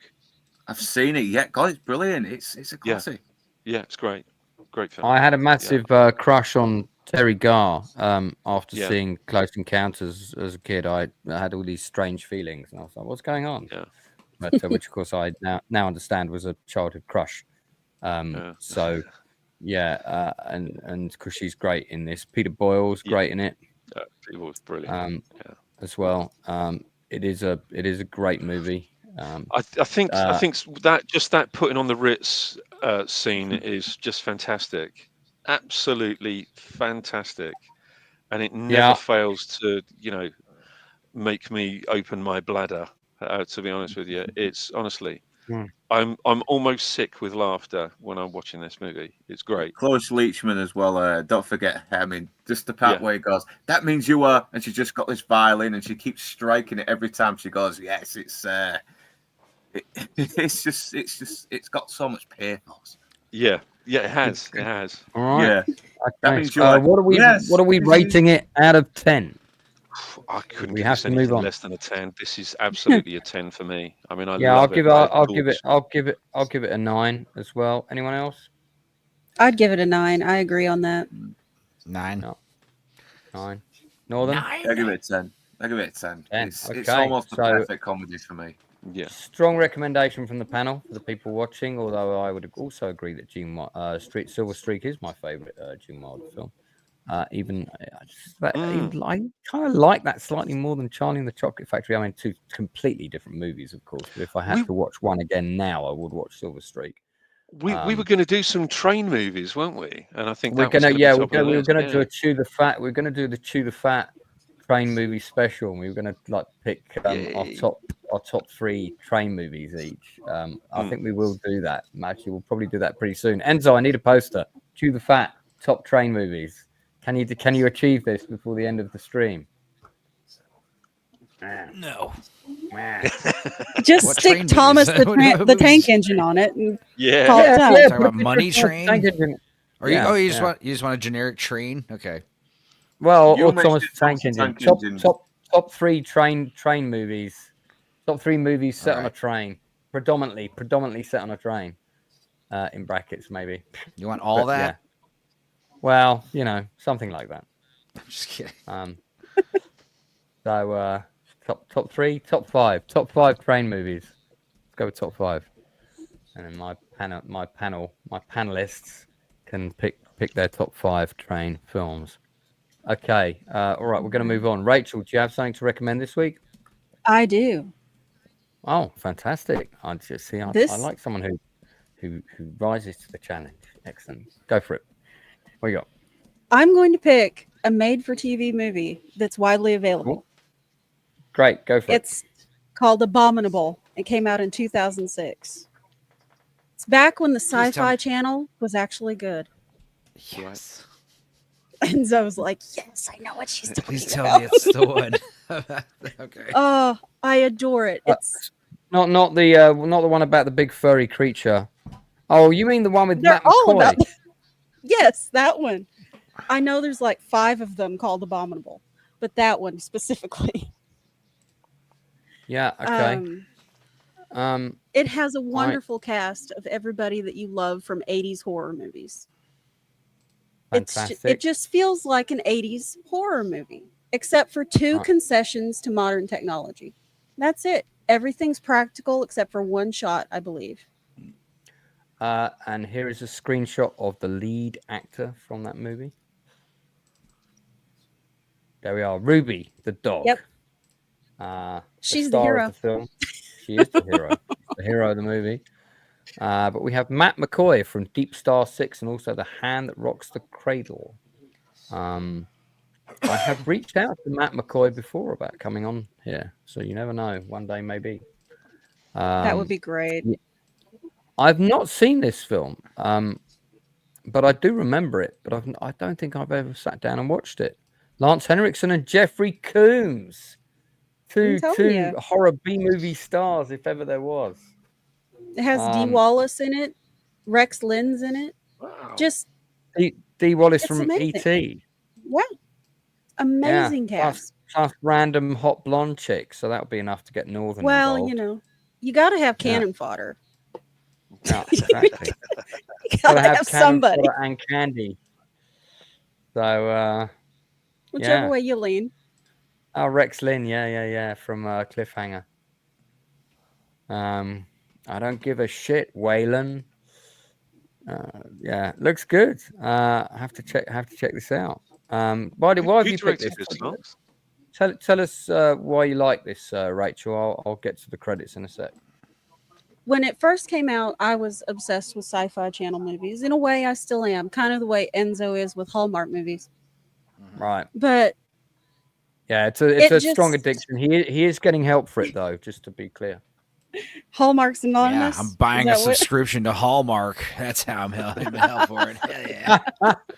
I've seen it. Yeah, God, it's brilliant. It's a classic. Yeah, it's great. Great film. I had a massive crush on Terry Garr after seeing Close Encounters as a kid. I had all these strange feelings, and I was like, "What's going on?" But which, of course, I now understand was a childhood crush. And because she's great in this. Peter Boyle's great in it. Peter Boyle's brilliant. As well. It is a great movie. I think that putting on the Ritz scene is just fantastic. Absolutely fantastic, and it never fails to make me open my bladder. To be honest with you, it's honestly, I'm almost sick with laughter when I'm watching this movie. It's great. Cloris Leachman as well. Don't forget. I mean, just the part where he goes, "That means you are," and she just got this violin, and she keeps striking it every time she goes. Yes, it's got so much pathos. Yeah, it has. It has. All right. Okay. means you're like, What are we? yes, what are we this rating it out of 10? I couldn't We give have this to move anything on. less than a 10. This is absolutely a 10 for me. I mean, I Yeah, I'll love give it. it. I I'll adore give it. this. I'll give it a 9 as well. Anyone else? I'd give it a 9. I agree on that. 9. No. 9. Northern. I give it a 10. I give it a 10. 10. It's Okay, almost a so- perfect comedy for me. Yeah. Strong recommendation from the panel for the people watching. Although I would also agree that Silver Streak is my favorite Gene Wilder film. Even I kind of like that slightly more than Charlie and the Chocolate Factory. I mean, two completely different movies, of course. But if I had to watch one again now, I would watch Silver Streak. We were going to do some train movies, weren't we? And I think we're that was gonna be yeah top of the we were list, gonna yeah. do a Chew the Fat. We're gonna do the Chew the Fat train movie special, and we were gonna like pick our top 3 train movies each. I think we will do that. Actually, we'll probably do that pretty soon. Enzo, I need a poster. Chew the Fat top train movies. Can you achieve this before the end of the stream? No. Just What stick train Thomas movies? the tank engine on it and Yeah. call it done. Talking about Money Train? Tank engine. Or you just want a generic train? Okay. Well, You or Thomas mentioned Tank Thomas Engine. Tank Engine. Top 3 train movies. Top 3 movies set on a Alright. train. Predominantly set on a train. In brackets, maybe. You want all But, that? yeah. Well, something like that. I'm just kidding. So top 3, top 5 train movies. Let's go with top 5, and then my panelists can pick their top 5 train films. Okay, all right, we're going to move on. Rachel, do you have something to recommend this week? I do. Oh, fantastic! I just see. I like someone who rises to the challenge. Excellent. Go for it. What you got? I'm going to pick a made-for-TV movie that's widely available. Cool. Great, go for it. It's called Abominable. It came out in 2006. It's back when the Sci-Fi Channel was actually good. Yes. And so I was like, yes, I know what she's talking Please about. tell me it's the one. Okay. Oh, I adore it. It's Not the one about the big furry creature. Oh, you mean the one with they're Matt all McCoy? about. Yes, that one. I know there's like 5 of them called Abominable, but that one specifically. Yeah. Okay. It has a wonderful cast of everybody that you love from 80s horror movies. Fantastic. It just feels like an 80s horror movie, except for 2 concessions to modern technology. That's it. Everything's practical except for one shot, I believe. And here is a screenshot of the lead actor from that movie. There we are, Ruby, the dog. Yep. She's the star hero. of the film. She is the hero, the hero of the movie. But we have Matt McCoy from Deep Star 6 and also The Hand That Rocks the Cradle. I have reached out to Matt McCoy before about coming on here, so you never know. One day, maybe. That would be great. I've not seen this film, but I do remember it. But I don't think I've ever sat down and watched it. Lance Henriksen and Jeffrey Combs, two horror B-movie stars, if ever there was. It has Dee Wallace in it, Rex Lynn's in it. Wow. Just Dee Wallace it's from amazing. E.T. Yeah, amazing cast. Plus random hot blonde chick, so that would be enough to get Northern Well, involved. you got to have cannon fodder. No, exactly. You got to have somebody. And Candy. So, Whichever way you lean. Oh, Rex Lynn, yeah, from Cliffhanger. I don't give a shit, Waylon. Yeah, looks good. I have to check this out. Why have you picked this? Tell us why you like this, Rachel. I'll get to the credits in a sec. When it first came out, I was obsessed with Sci-Fi Channel movies. In a way, I still am. Kind of the way Enzo is with Hallmark movies. Right. But yeah, it's a strong addiction. He is getting help for it though, just to be clear. Hallmark's Anonymous. Yeah, I'm buying a subscription to Hallmark. That's how I'm helping help for it. Yeah.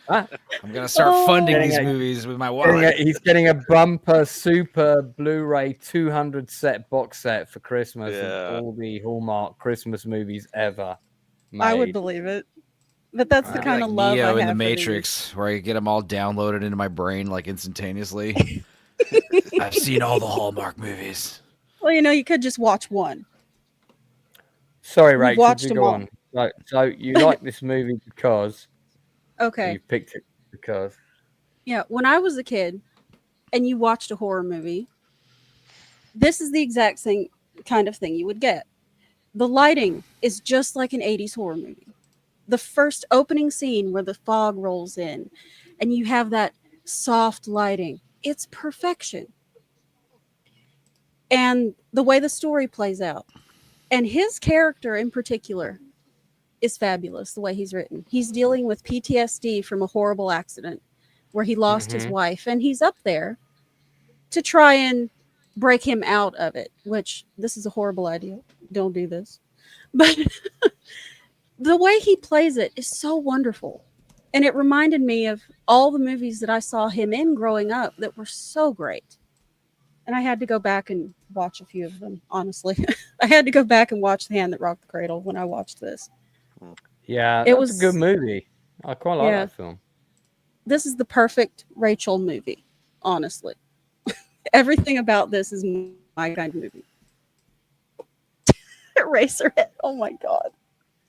I'm gonna start funding these movies with my wallet. He's getting a bumper super Blu-ray 200 set box set for Christmas of all the Hallmark Christmas movies ever made. I would believe it. But that's the I'd be kind of like love I Neo have in the for these. Matrix, where I get them all downloaded into my brain like instantaneously. I've seen all the Hallmark movies. Well, you could just watch one. Sorry, We've Rachel, watched you them go all. on. So you like this movie because Okay. you picked it because Yeah, when I was a kid and you watched a horror movie, this is the exact same kind of thing you would get. The lighting is just like an 80s horror movie. The first opening scene where the fog rolls in and you have that soft lighting, it's perfection. And the way the story plays out, and his character in particular is fabulous, the way he's written. He's dealing with PTSD from a horrible accident where he lost his wife, and he's up there to try and break him out of it, which this is a horrible idea. Don't do this. But the way he plays it is so wonderful. And it reminded me of all the movies that I saw him in growing up that were so great. And I had to go back and watch a few of them, honestly. I had to go back and watch The Hand That Rocked the Cradle when I watched this. yeah, It it was- was a good movie. I quite like Yeah. that film. This is the perfect Rachel movie, honestly. Everything about this is my kind of movie. Eraserhead. Oh my God.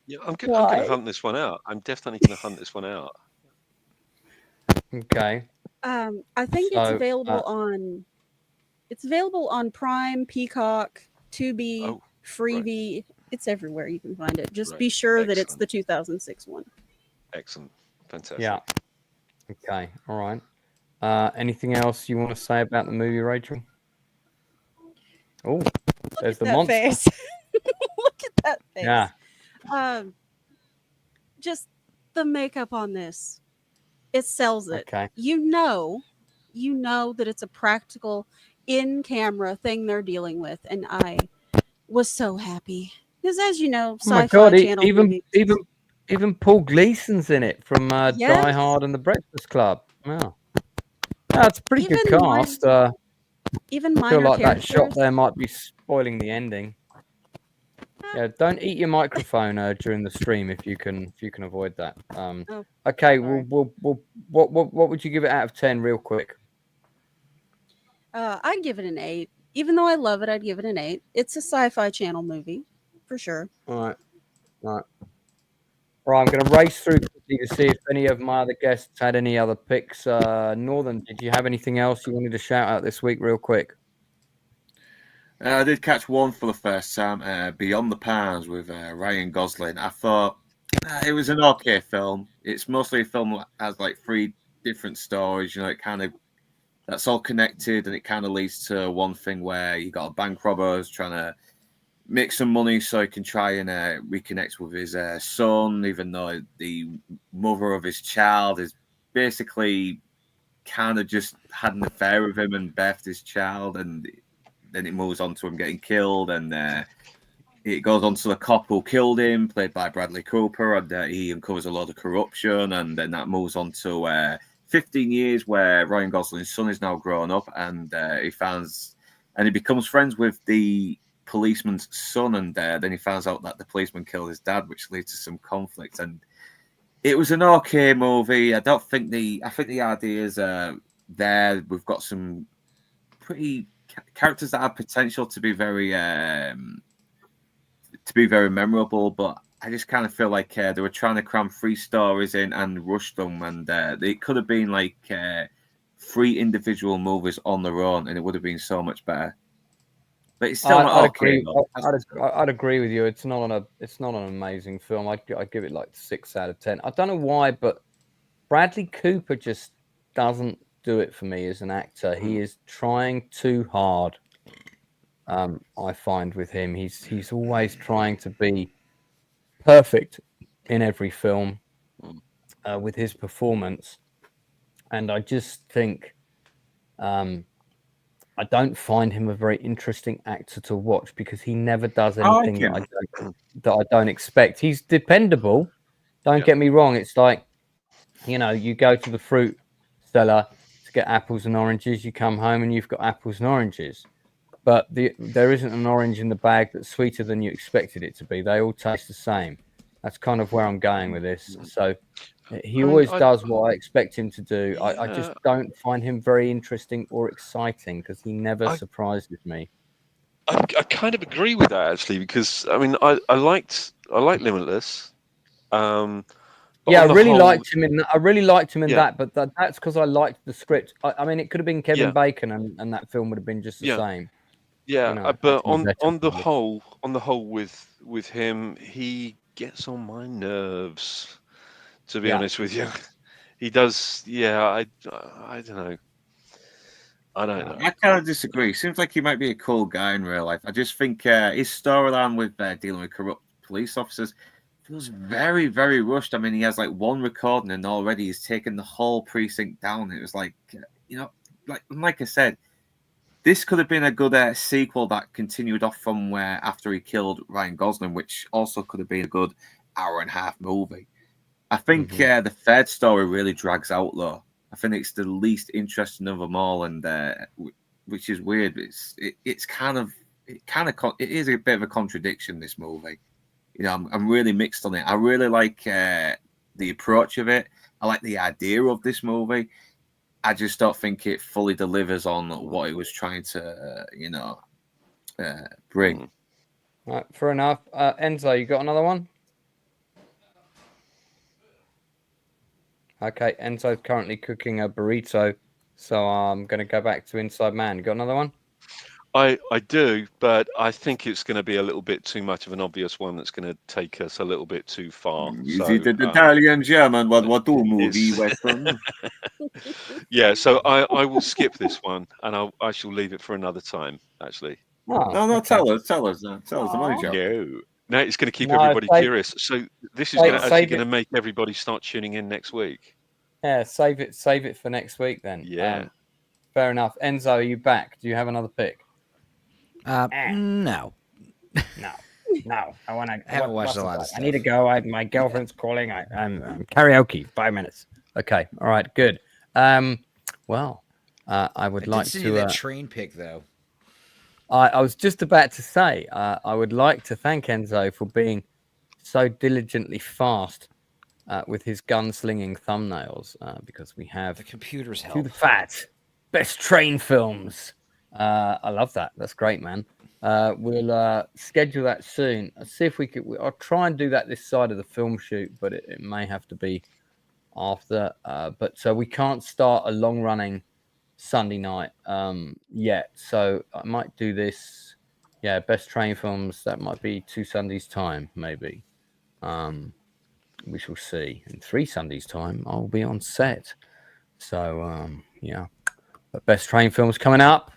Yeah, I'm going Why? to hunt this one out. I'm definitely going to hunt this one out. Okay. I think it's So, available on Prime, Peacock, Tubi, Oh, Freevee. It's everywhere you can find it. Just Right. be sure that it's Excellent. the 2006 one. Excellent. Fantastic. Yeah. Okay. All right. Anything else you want to say about the movie, Rachel? Oh, there's the That monster. face. Look at that face. Yeah. Just the makeup on this, it sells it. Okay. You know that it's a practical in-camera thing they're dealing with, and I was so happy because, as you know, Oh my Sci-Fi God! Channel movies. Even Paul Gleason's in it from Yes. Die Hard and The Breakfast Club. Wow. That's a pretty good Even minor- cast. I even feel minor like that shot characters. there might be spoiling the ending. Yeah, don't eat your microphone during the stream if you can avoid that. Oh, Okay, sorry. what would you give it out of 10, real quick? I'd give it an 8. Even though I love it, I'd give it an 8. It's a Sci-Fi Channel movie, for sure. All right. Right, I'm going to race through quickly to see if any of my other guests had any other picks. Northern, did you have anything else you wanted to shout out this week, real quick? I did catch one for the first time, Beyond the Pines with Ryan Gosling. I thought it was an okay film. It's mostly a film that has like 3 different stories. It kind of that's all connected, and it kind of leads to one thing where you got a bank robber who's trying to make some money so he can try and reconnect with his son, even though the mother of his child is basically kind of just had an affair with him and birthed his child, and then it moves on to him getting killed, and it goes on to the cop who killed him, played by Bradley Cooper, and he uncovers a lot of corruption, and then that moves on to 15 years where Ryan Gosling's son is now grown up, and he becomes friends with the policeman's son, and then he finds out that the policeman killed his dad, which leads to some conflict. And it was an okay movie. I think the ideas are there. We've got some pretty characters that have potential to be very memorable, but I just kind of feel like they were trying to cram 3 stories in and rush them, and it could have been like 3 individual movies on their own, and it would have been so much better. But it's still not okay. I'd agree with you. It's not an amazing film. I'd give it like 6 out of 10. I don't know why, but Bradley Cooper just doesn't do it for me as an actor. He is trying too hard. I find with him, he's always trying to be perfect in every film with his performance, and I just think I don't find him a very interesting actor to watch because he never does anything that I don't expect. He's dependable. Don't get me wrong. It's like, you go to the fruit seller to get apples and oranges. You come home and you've got apples and oranges. But there isn't an orange in the bag that's sweeter than you expected it to be. They all taste the same. That's kind of where I'm going with this. So he I mean, always does what I expect him to do. I just Yeah. don't find him very interesting or exciting because he never I- surprises me. I kind of agree with that actually, because I mean I liked Limitless. But Yeah, I on the really whole, liked him in. I really liked him in Yeah. that, but that's because I liked the script. I mean, it could have been Kevin Yeah. Bacon, and that film would have been just the Yeah. same. Yeah, You know, but actually better, on the probably. whole with him, he gets on my nerves. To be Yeah. honest with you, he does. Yeah, I don't know. I don't know. I kind of disagree. Seems like he might be a cool guy in real life. I just think his storyline with dealing with corrupt police officers feels very, very rushed. I mean, he has like one recording and already he's taken the whole precinct down. It was like, like I said, this could have been a good sequel that continued off from where after he killed Ryan Gosling, which also could have been a good hour-and-a-half movie. I think the third story really drags out though. I think it's the least interesting of them all, and which is weird. It is a bit of a contradiction. This movie, you know, I'm really mixed on it. I really like the approach of it. I like the idea of this movie. I just don't think it fully delivers on what it was trying to, bring. All right, fair enough. Enzo, you got another one? Okay, Enzo's currently cooking a burrito, so I'm going to go back to Inside Man. You got another one? I do, but I think it's going to be a little bit too much of an obvious one that's going to take us a little bit too far. Is So, it an Italian, German, what do movie, Western? yeah, so I will skip this one, and I shall leave it for another time. Actually, Oh, No, okay. tell us. I'm only joking. no, it's going to keep No, everybody save- curious. So this is save- actually save going to it. make everybody start tuning in next week. Yeah, save it for next week then. Yeah. Fair enough. Enzo, are you back? Do you have another pick? No. No. I want to. I haven't watched a lot of stuff. I need to go. My girlfriend's calling. I'm karaoke. 5 minutes. Okay. All right. Good. Well, I would like to to. that train pick though. I was just about to say. I would like to thank Enzo for being so diligently fast with his gunslinging thumbnails, because we have The computer's help. to the fat best train films. I love that. That's great, man. We'll schedule that soon. I'll see if we could. I'll try and do that this side of the film shoot, but it may have to be after. But so we can't start a long-running Sunday night yet. So I might do this. Yeah, best train films. That might be 2 Sundays time, maybe. We shall see. In 3 Sundays time, I'll be on set. So yeah. But best train films coming up.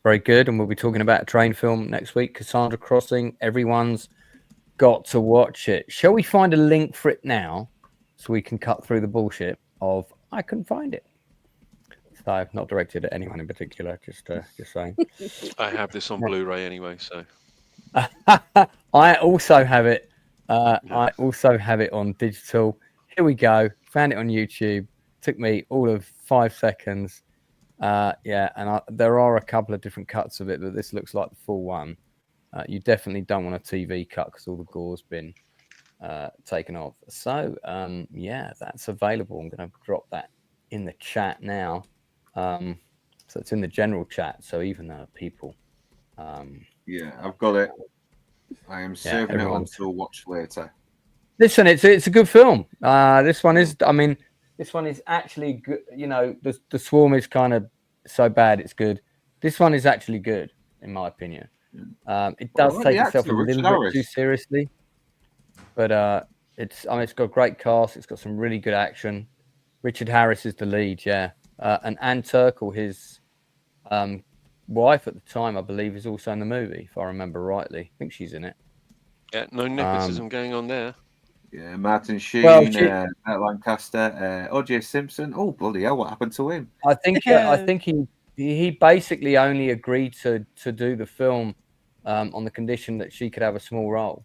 Very good. And we'll be talking about a train film next week. Cassandra Crossing. Everyone's got to watch it. Shall we find a link for it now so we can cut through the bullshit of I couldn't find it? So not directed at anyone in particular. Just saying. I have this on Blu-ray anyway, so. I also have it. I also have it on digital. Here we go. Found it on YouTube. Took me all of 5 seconds. Yeah, and there are a couple of different cuts of it, but this looks like the full one. You definitely don't want a TV cut because all the gore's been taken off. So, yeah, that's available. I'm going to drop that in the chat now. So it's in the general chat. So even people. Yeah, I've got it. I am saving it on to watch later. Listen, it's a good film. This one is. I mean, this one is actually good. You know, the Swarm is kind of so bad it's good. This one is actually good, in my opinion. It does take itself a little bit too seriously, but it's got a great cast. It's got some really good action. Richard Harris is the lead, yeah, and Anne Turkel, his wife at the time, I believe, is also in the movie, if I remember rightly. I think she's in it. Yeah, no nepotism going on there. Yeah, Martin Sheen, Matt Lancaster, O.J. Simpson. Oh, bloody hell, what happened to him? I think he basically only agreed to do the film on the condition that she could have a small role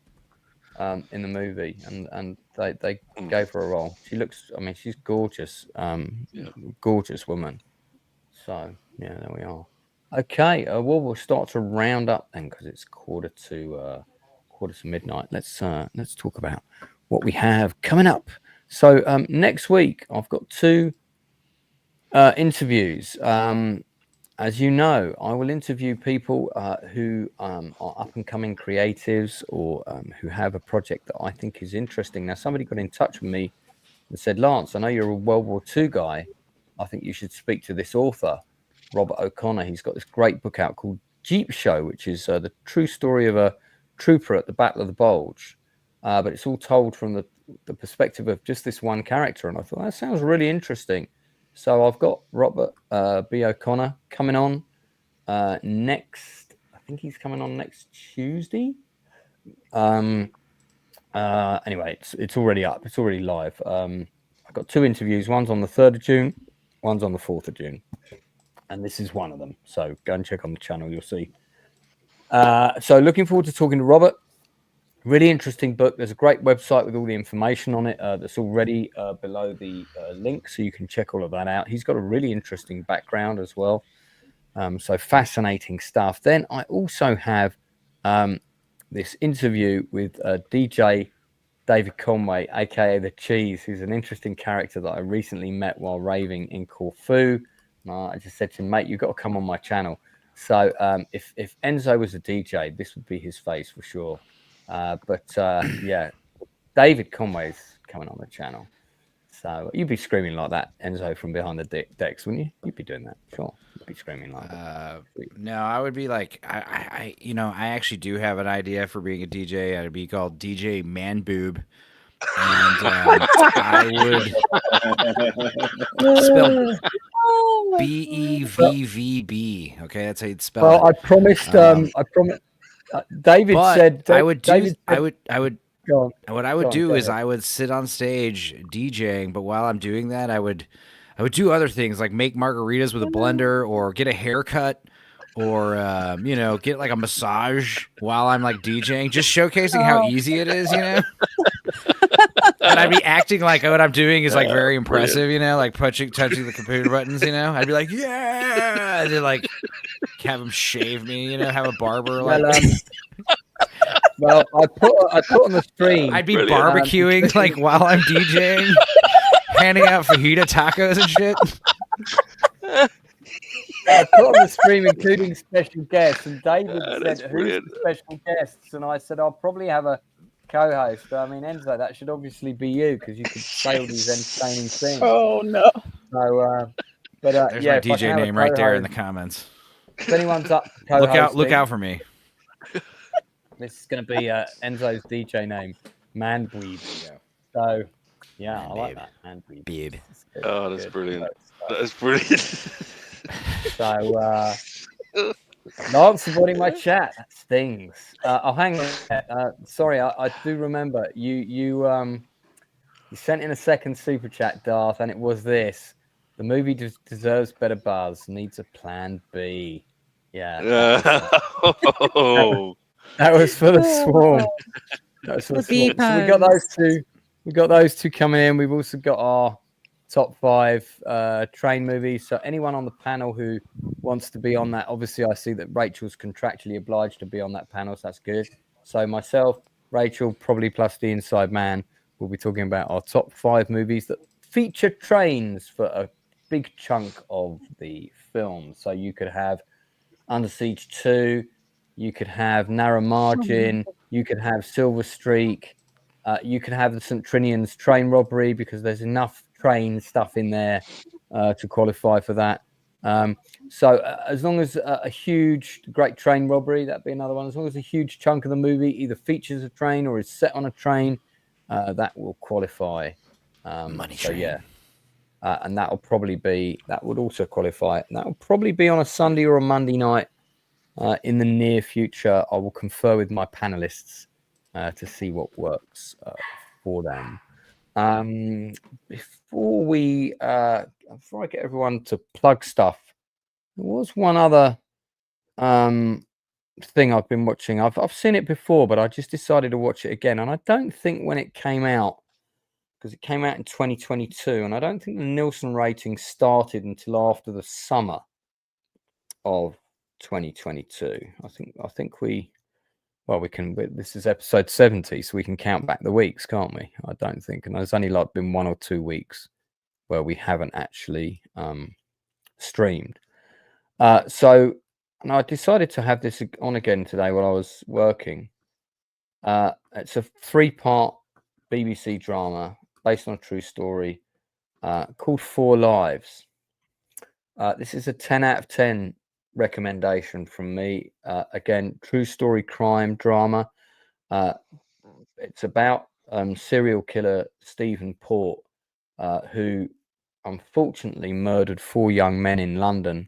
in the movie, and they gave her a role. She looks, I mean, she's gorgeous, gorgeous woman. So yeah, there we are. Okay, well, we'll start to round up then because it's quarter to midnight. Let's talk about what we have coming up. So next week, I've got 2 interviews. As you know, I will interview people who are up-and-coming creatives or who have a project that I think is interesting. Now, somebody got in touch with me and said, Lance, I know you're a World War II guy. I think you should speak to this author, Robert O'Connor. He's got this great book out called Jeep Show, which is the true story of a trooper at the Battle of the Bulge. But it's all told from the perspective of just this one character. And I thought, that sounds really interesting. So I've got Robert B. O'Connor coming on next. I think he's coming on next Tuesday. Anyway, it's already up. It's already live. I've got 2 interviews. One's on the 3rd of June. One's on the 4th of June. And this is one of them. So go and check on the channel. You'll see. So looking forward to talking to Robert. Really interesting book. There's a great website with all the information on it that's already below the link, so you can check all of that out. He's got a really interesting background as well. So fascinating stuff. Then I also have this interview with DJ David Conway, aka The Cheese, who's an interesting character that I recently met while raving in Corfu. I just said to him, mate, you've got to come on my channel. So if Enzo was a DJ, this would be his face for sure. Yeah, David Conway's coming on the channel. So you'd be screaming like that, Enzo, from behind the decks, wouldn't you? You'd be doing that, sure. You'd be screaming like that. No, I would be like, I actually do have an idea for being a DJ. I'd be called DJ Man Boob. And I would spell BEVVB. Okay, that's how you'd spell it. Well, I promised. David said. I would do. David said, I would. What I would do is ahead. I would sit on stage DJing, but while I'm doing that, I would do other things like make margaritas with a blender, or get a haircut, or get like a massage while I'm like DJing, just showcasing how easy it is, And I'd be acting like what I'm doing is like very impressive, like touching the computer buttons, I'd be like, yeah, and then like have him shave me, have a barber like. Well, I put on the stream. I'd be barbecuing like while I'm DJing, handing out fajita tacos and shit. I put on the stream, including special guests, and David said, "Who's the special guests?" And I said, "I'll probably have a co-host." But I mean, Enzo, that should obviously be you because you could say all these entertaining things. Oh no! So, there's yeah, my DJ name right there in the comments. If anyone's up, look out for me. This is going to be Enzo's DJ name, Man Bweeb. So, yeah, I like that, Man Bweeb. Oh, that's brilliant. That's brilliant. So, Lance avoiding my chat. That stings. I'll hang on. Sorry, I do remember you sent in a second super chat, Darth, and it was this: the movie deserves better buzz. Needs a plan B. Yeah. That was for the Swarm. That was for the Swarm. So we got those two. We got those two coming in. We've also got our top 5 train movies. So anyone on the panel who wants to be on that, obviously I see that Rachel's contractually obliged to be on that panel, so that's good. So myself, Rachel, probably plus the Inside Man, we'll be talking about our top 5 movies that feature trains for a big chunk of the film. So you could have Under Siege 2, you could have Narrow Margin, you could have Silver Streak, you could have the St. Trinian's train robbery, because there's enough train stuff in there to qualify for that. So as long as a huge, great train robbery, that'd be another one. As long as a huge chunk of the movie either features a train or is set on a train, that will qualify. Money so Train. Yeah. And that would also qualify. And that will probably be on a Sunday or a Monday night in the near future. I will confer with my panelists to see what works for them. Before I get everyone to plug stuff, there was one other thing I've been watching. I've seen it before, but I just decided to watch it again. And I don't think when it came out, because it came out in 2022, and I don't think the Nielsen rating started until after the summer of 2022. I think we well, this is episode 70, so we can count back the weeks, can't we? I don't think. And there's only like been 1 or 2 weeks where we haven't actually streamed. So and I decided to have this on again today while I was working. It's a 3-part BBC drama based on a true story called 4 Lives. This is a 10 out of 10 recommendation from me. Again, true story crime drama. It's about serial killer Stephen Port, who unfortunately murdered 4 young men in London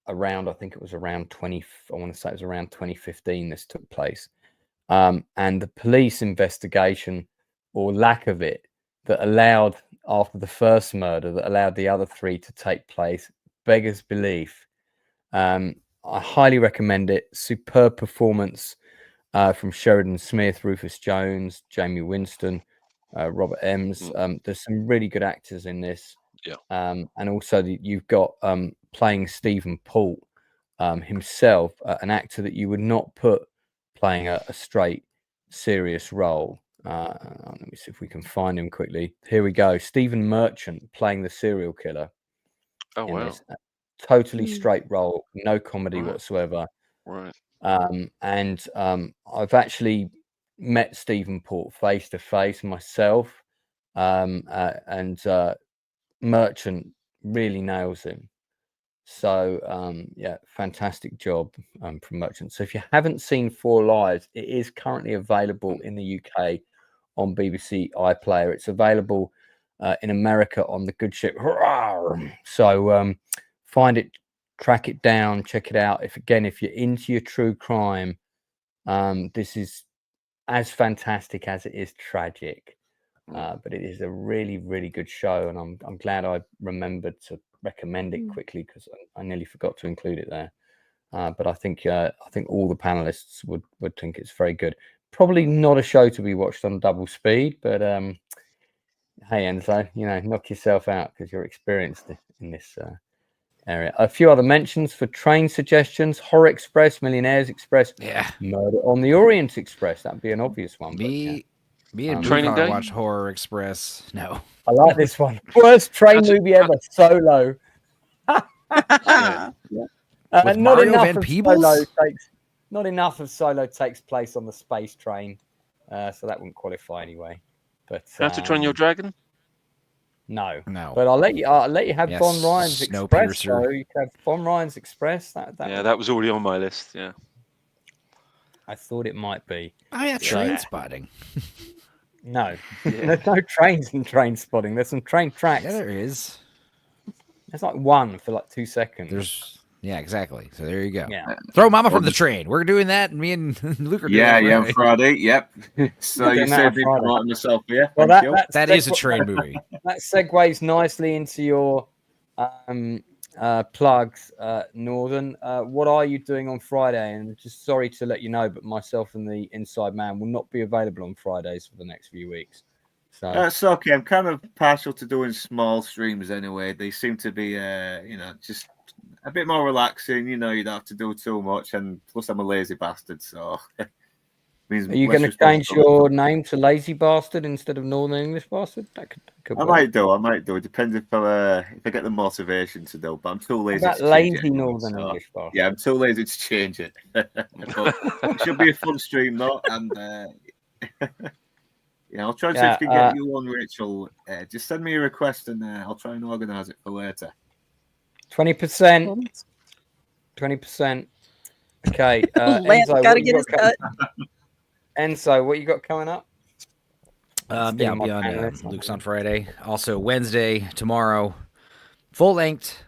around, I think it was around 2015 this took place. And the police investigation, or lack of it, that allowed, after the first murder, that allowed the other 3 to take place, beggars belief. I highly recommend it. Superb performance from Sheridan Smith, Rufus Jones, Jamie Winston, Robert Ems. There's some really good actors in this. Yeah. And also you've got playing Stephen Port himself, an actor that you would not put playing a straight, serious role. Let me see if we can find him quickly. Here we go. Stephen Merchant playing the serial killer. Oh, wow. This. Totally straight role, no comedy whatsoever. Right. And I've actually met Stephen Port face to face myself, and Merchant really nails him. So yeah, fantastic job from Merchant. So if you haven't seen 4 Lives, it is currently available in the UK on BBC iPlayer. It's available in America on the good ship. So find it, track it down, check it out. If you're into your true crime, this is as fantastic as it is tragic. But it is a really, really good show, and I'm glad I remembered to recommend it quickly, because I nearly forgot to include it there. But I think all the panelists would think it's very good. Probably not a show to be watched on double speed, but hey, Enzo, knock yourself out because you're experienced in this area. A few other mentions for train suggestions: Horror Express, Millionaires Express, Murder on the Orient Express. That'd be an obvious one. Me and Training Day watch Horror Express. No, I like this one. Worst train movie ever. Solo. Not enough of Solo takes place on the space train, so that wouldn't qualify anyway. But How to Train Your Dragon? No. But I'll let you have Von Ryan's Express. So you can have Von Ryan's Express. That was already on my list. Yeah, I thought it might be. Oh yeah, Train Spotting. No, there's no trains in Train Spotting. There's some train tracks. Yeah, there is. There's like one for like 2 seconds. Yeah, exactly. So there you go. Yeah. Throw Mama from the train. We're doing that, and me and Luke are doing it. Friday. Yep. So you saved me promoting myself here. Well, that is a train movie. That segues nicely into your plugs, Northern. What are you doing on Friday? And just sorry to let you know, but myself and the Inside Man will not be available on Fridays for the next few weeks. So that's okay. I'm kind of partial to doing small streams anyway. They seem to be, just a bit more relaxing. You don't have to do too much, and plus I'm a lazy bastard, so. Are you going to change your name to Lazy Bastard instead of Northern English Bastard? That could I might do. It depends if I get the motivation to do. But I'm too lazy. That lazy Northern English Bastard. Yeah, I'm too lazy to change it. But it should be a fun stream, though, and I'll try and see if we can get you on, Rachel. Just send me a request, and I'll try and organise it for later. 20%. 20%. Okay. Lance got to get his cut. Enzo, what you got coming up? I'll be on Luke's on Friday. Also Wednesday, tomorrow, full-length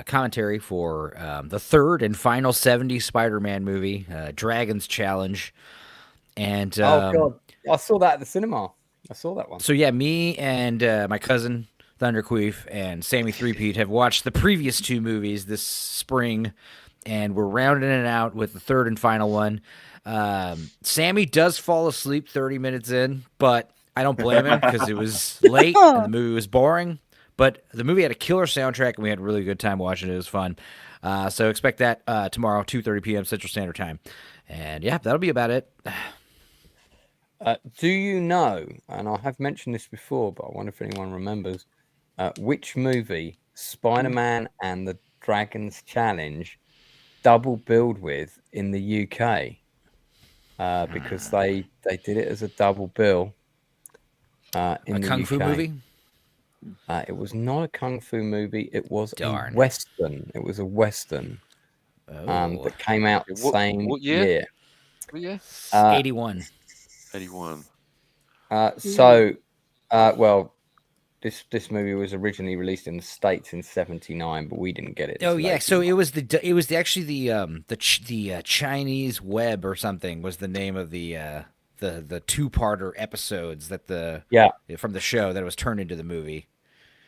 commentary for the third and final 70s Spider-Man movie, Dragon's Challenge. And oh God, I saw that at the cinema. I saw that one. So yeah, me and my cousin Thunderqueef and Sammy Threepeat have watched the previous 2 movies this spring, and we're rounding it out with the third and final one. Sammy does fall asleep 30 minutes in, but I don't blame him because it was late and the movie was boring. But the movie had a killer soundtrack, and we had a really good time watching it. It was fun. So expect that tomorrow, 2:30 p.m. Central Standard Time. And yeah, that'll be about it. Do you know, and I have mentioned this before, but I wonder if anyone remembers, which movie Spider-Man and the Dragons Challenge double billed with in the UK? Because they did it as a double bill in the Kung Fu UK. movie? It was not a Kung Fu movie. It was Darn. a Western. It was a Western that came out the same what year? year. What year? 81. 81. Well, this movie was originally released in the States in '79, but we didn't get it. Oh yeah, so it was actually the Chinese Webb or something was the name of the two-parter episodes from the show that was turned into the movie.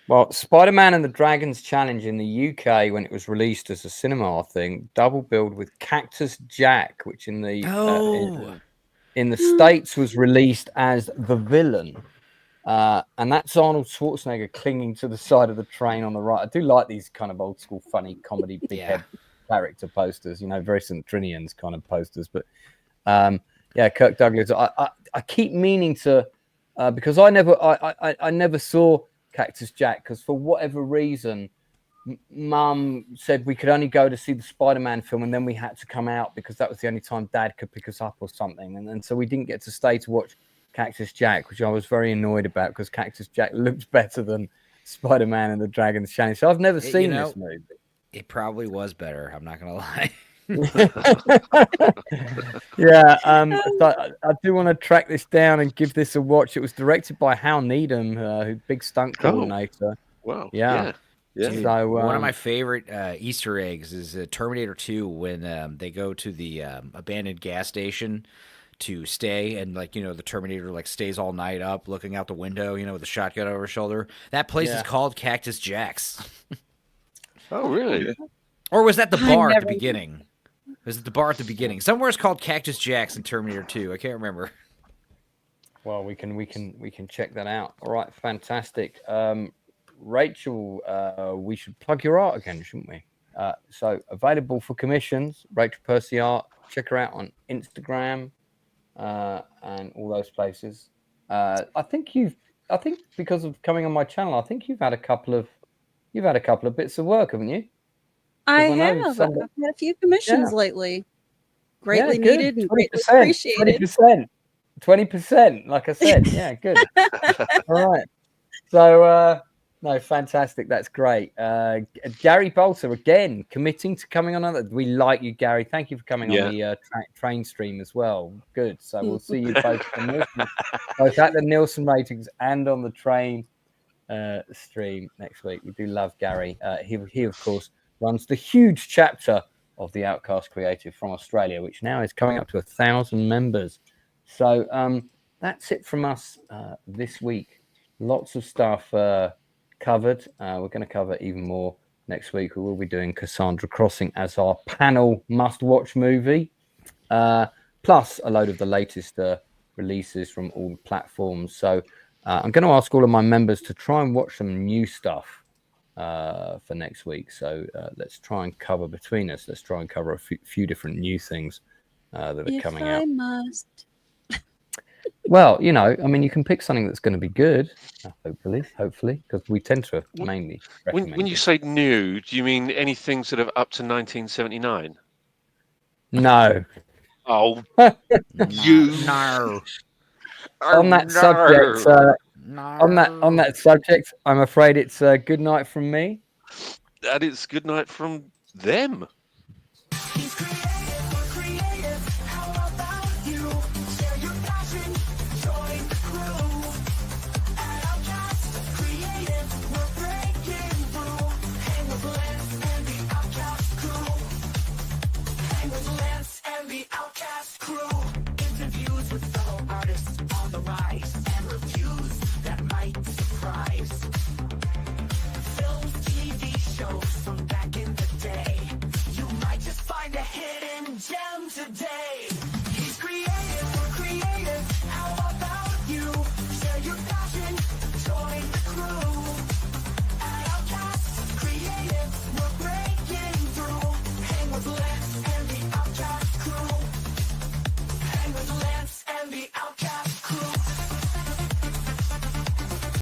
Well, Spider-Man and the Dragons Challenge in the UK, when it was released as a cinema thing, double billed with Cactus Jack, which in the in the States was released as the villain. And that's Arnold Schwarzenegger clinging to the side of the train on the right. I do like these kind of old school funny comedy big head character posters, very St. Trinian's kind of posters. But Kirk Douglas. I keep meaning to because I never saw Cactus Jack, because for whatever reason Mum said we could only go to see the Spider-Man film, and then we had to come out because that was the only time Dad could pick us up or something, and so we didn't get to stay to watch Cactus Jack, which I was very annoyed about because Cactus Jack looked better than Spider-Man and the Dragons Challenge. So I've never seen this movie. It probably was better. I'm not gonna lie. So I do want to track this down and give this a watch. It was directed by Hal Needham, who big stunt coordinator. Wow. Yeah. Dude, So one of my favorite Easter eggs is Terminator 2 when they go to the abandoned gas station to stay, and the Terminator stays all night up looking out the window, with a shotgun over his shoulder. That place is called Cactus Jack's. Oh, really? Or was that the bar at the beginning? Was it the bar at the beginning? Somewhere it's called Cactus Jack's in Terminator 2. I can't remember. Well, we can check that out. All right, fantastic. Rachel, we should plug your art again, shouldn't we? So available for commissions, Rachel Percy Art. Check her out on Instagram and all those places. I think because of coming on my channel, I think you've had a couple of bits of work, haven't you? I have. I've had a few commissions lately. Greatly needed and greatly 20%, appreciated. 20%, like I said. Yeah, good. All right. So, no, fantastic. That's great. Gary Bolter, again, committing to coming on. We like you, Gary. Thank you for coming on the train stream as well. Good. So we'll see you both at the Nielsen ratings and on the train stream next week. We do love Gary. He of course, runs the huge chapter of the Outcast Creative from Australia, which now is coming up to 1,000 members. So that's it from us this week. Lots of stuff covered. We're going to cover even more next week. We will be doing Cassandra Crossing as our panel must-watch movie, plus a load of the latest releases from all platforms. So I'm going to ask all of my members to try and watch some new stuff for next week. So let's try and cover between us. Let's try and cover a few different new things that are coming out. I must. Well, you can pick something that's going to be good, hopefully, because we tend to mainly recommend when you say new, do you mean anything sort of up to 1979? No. Oh, No. On that subject, on that subject, I'm afraid it's a good night from me. That is good night from them. Today, he's creative, we're creative. How about you? Share your passion, join the crew. At Outcast Creative, we're breaking through. Hang with Lance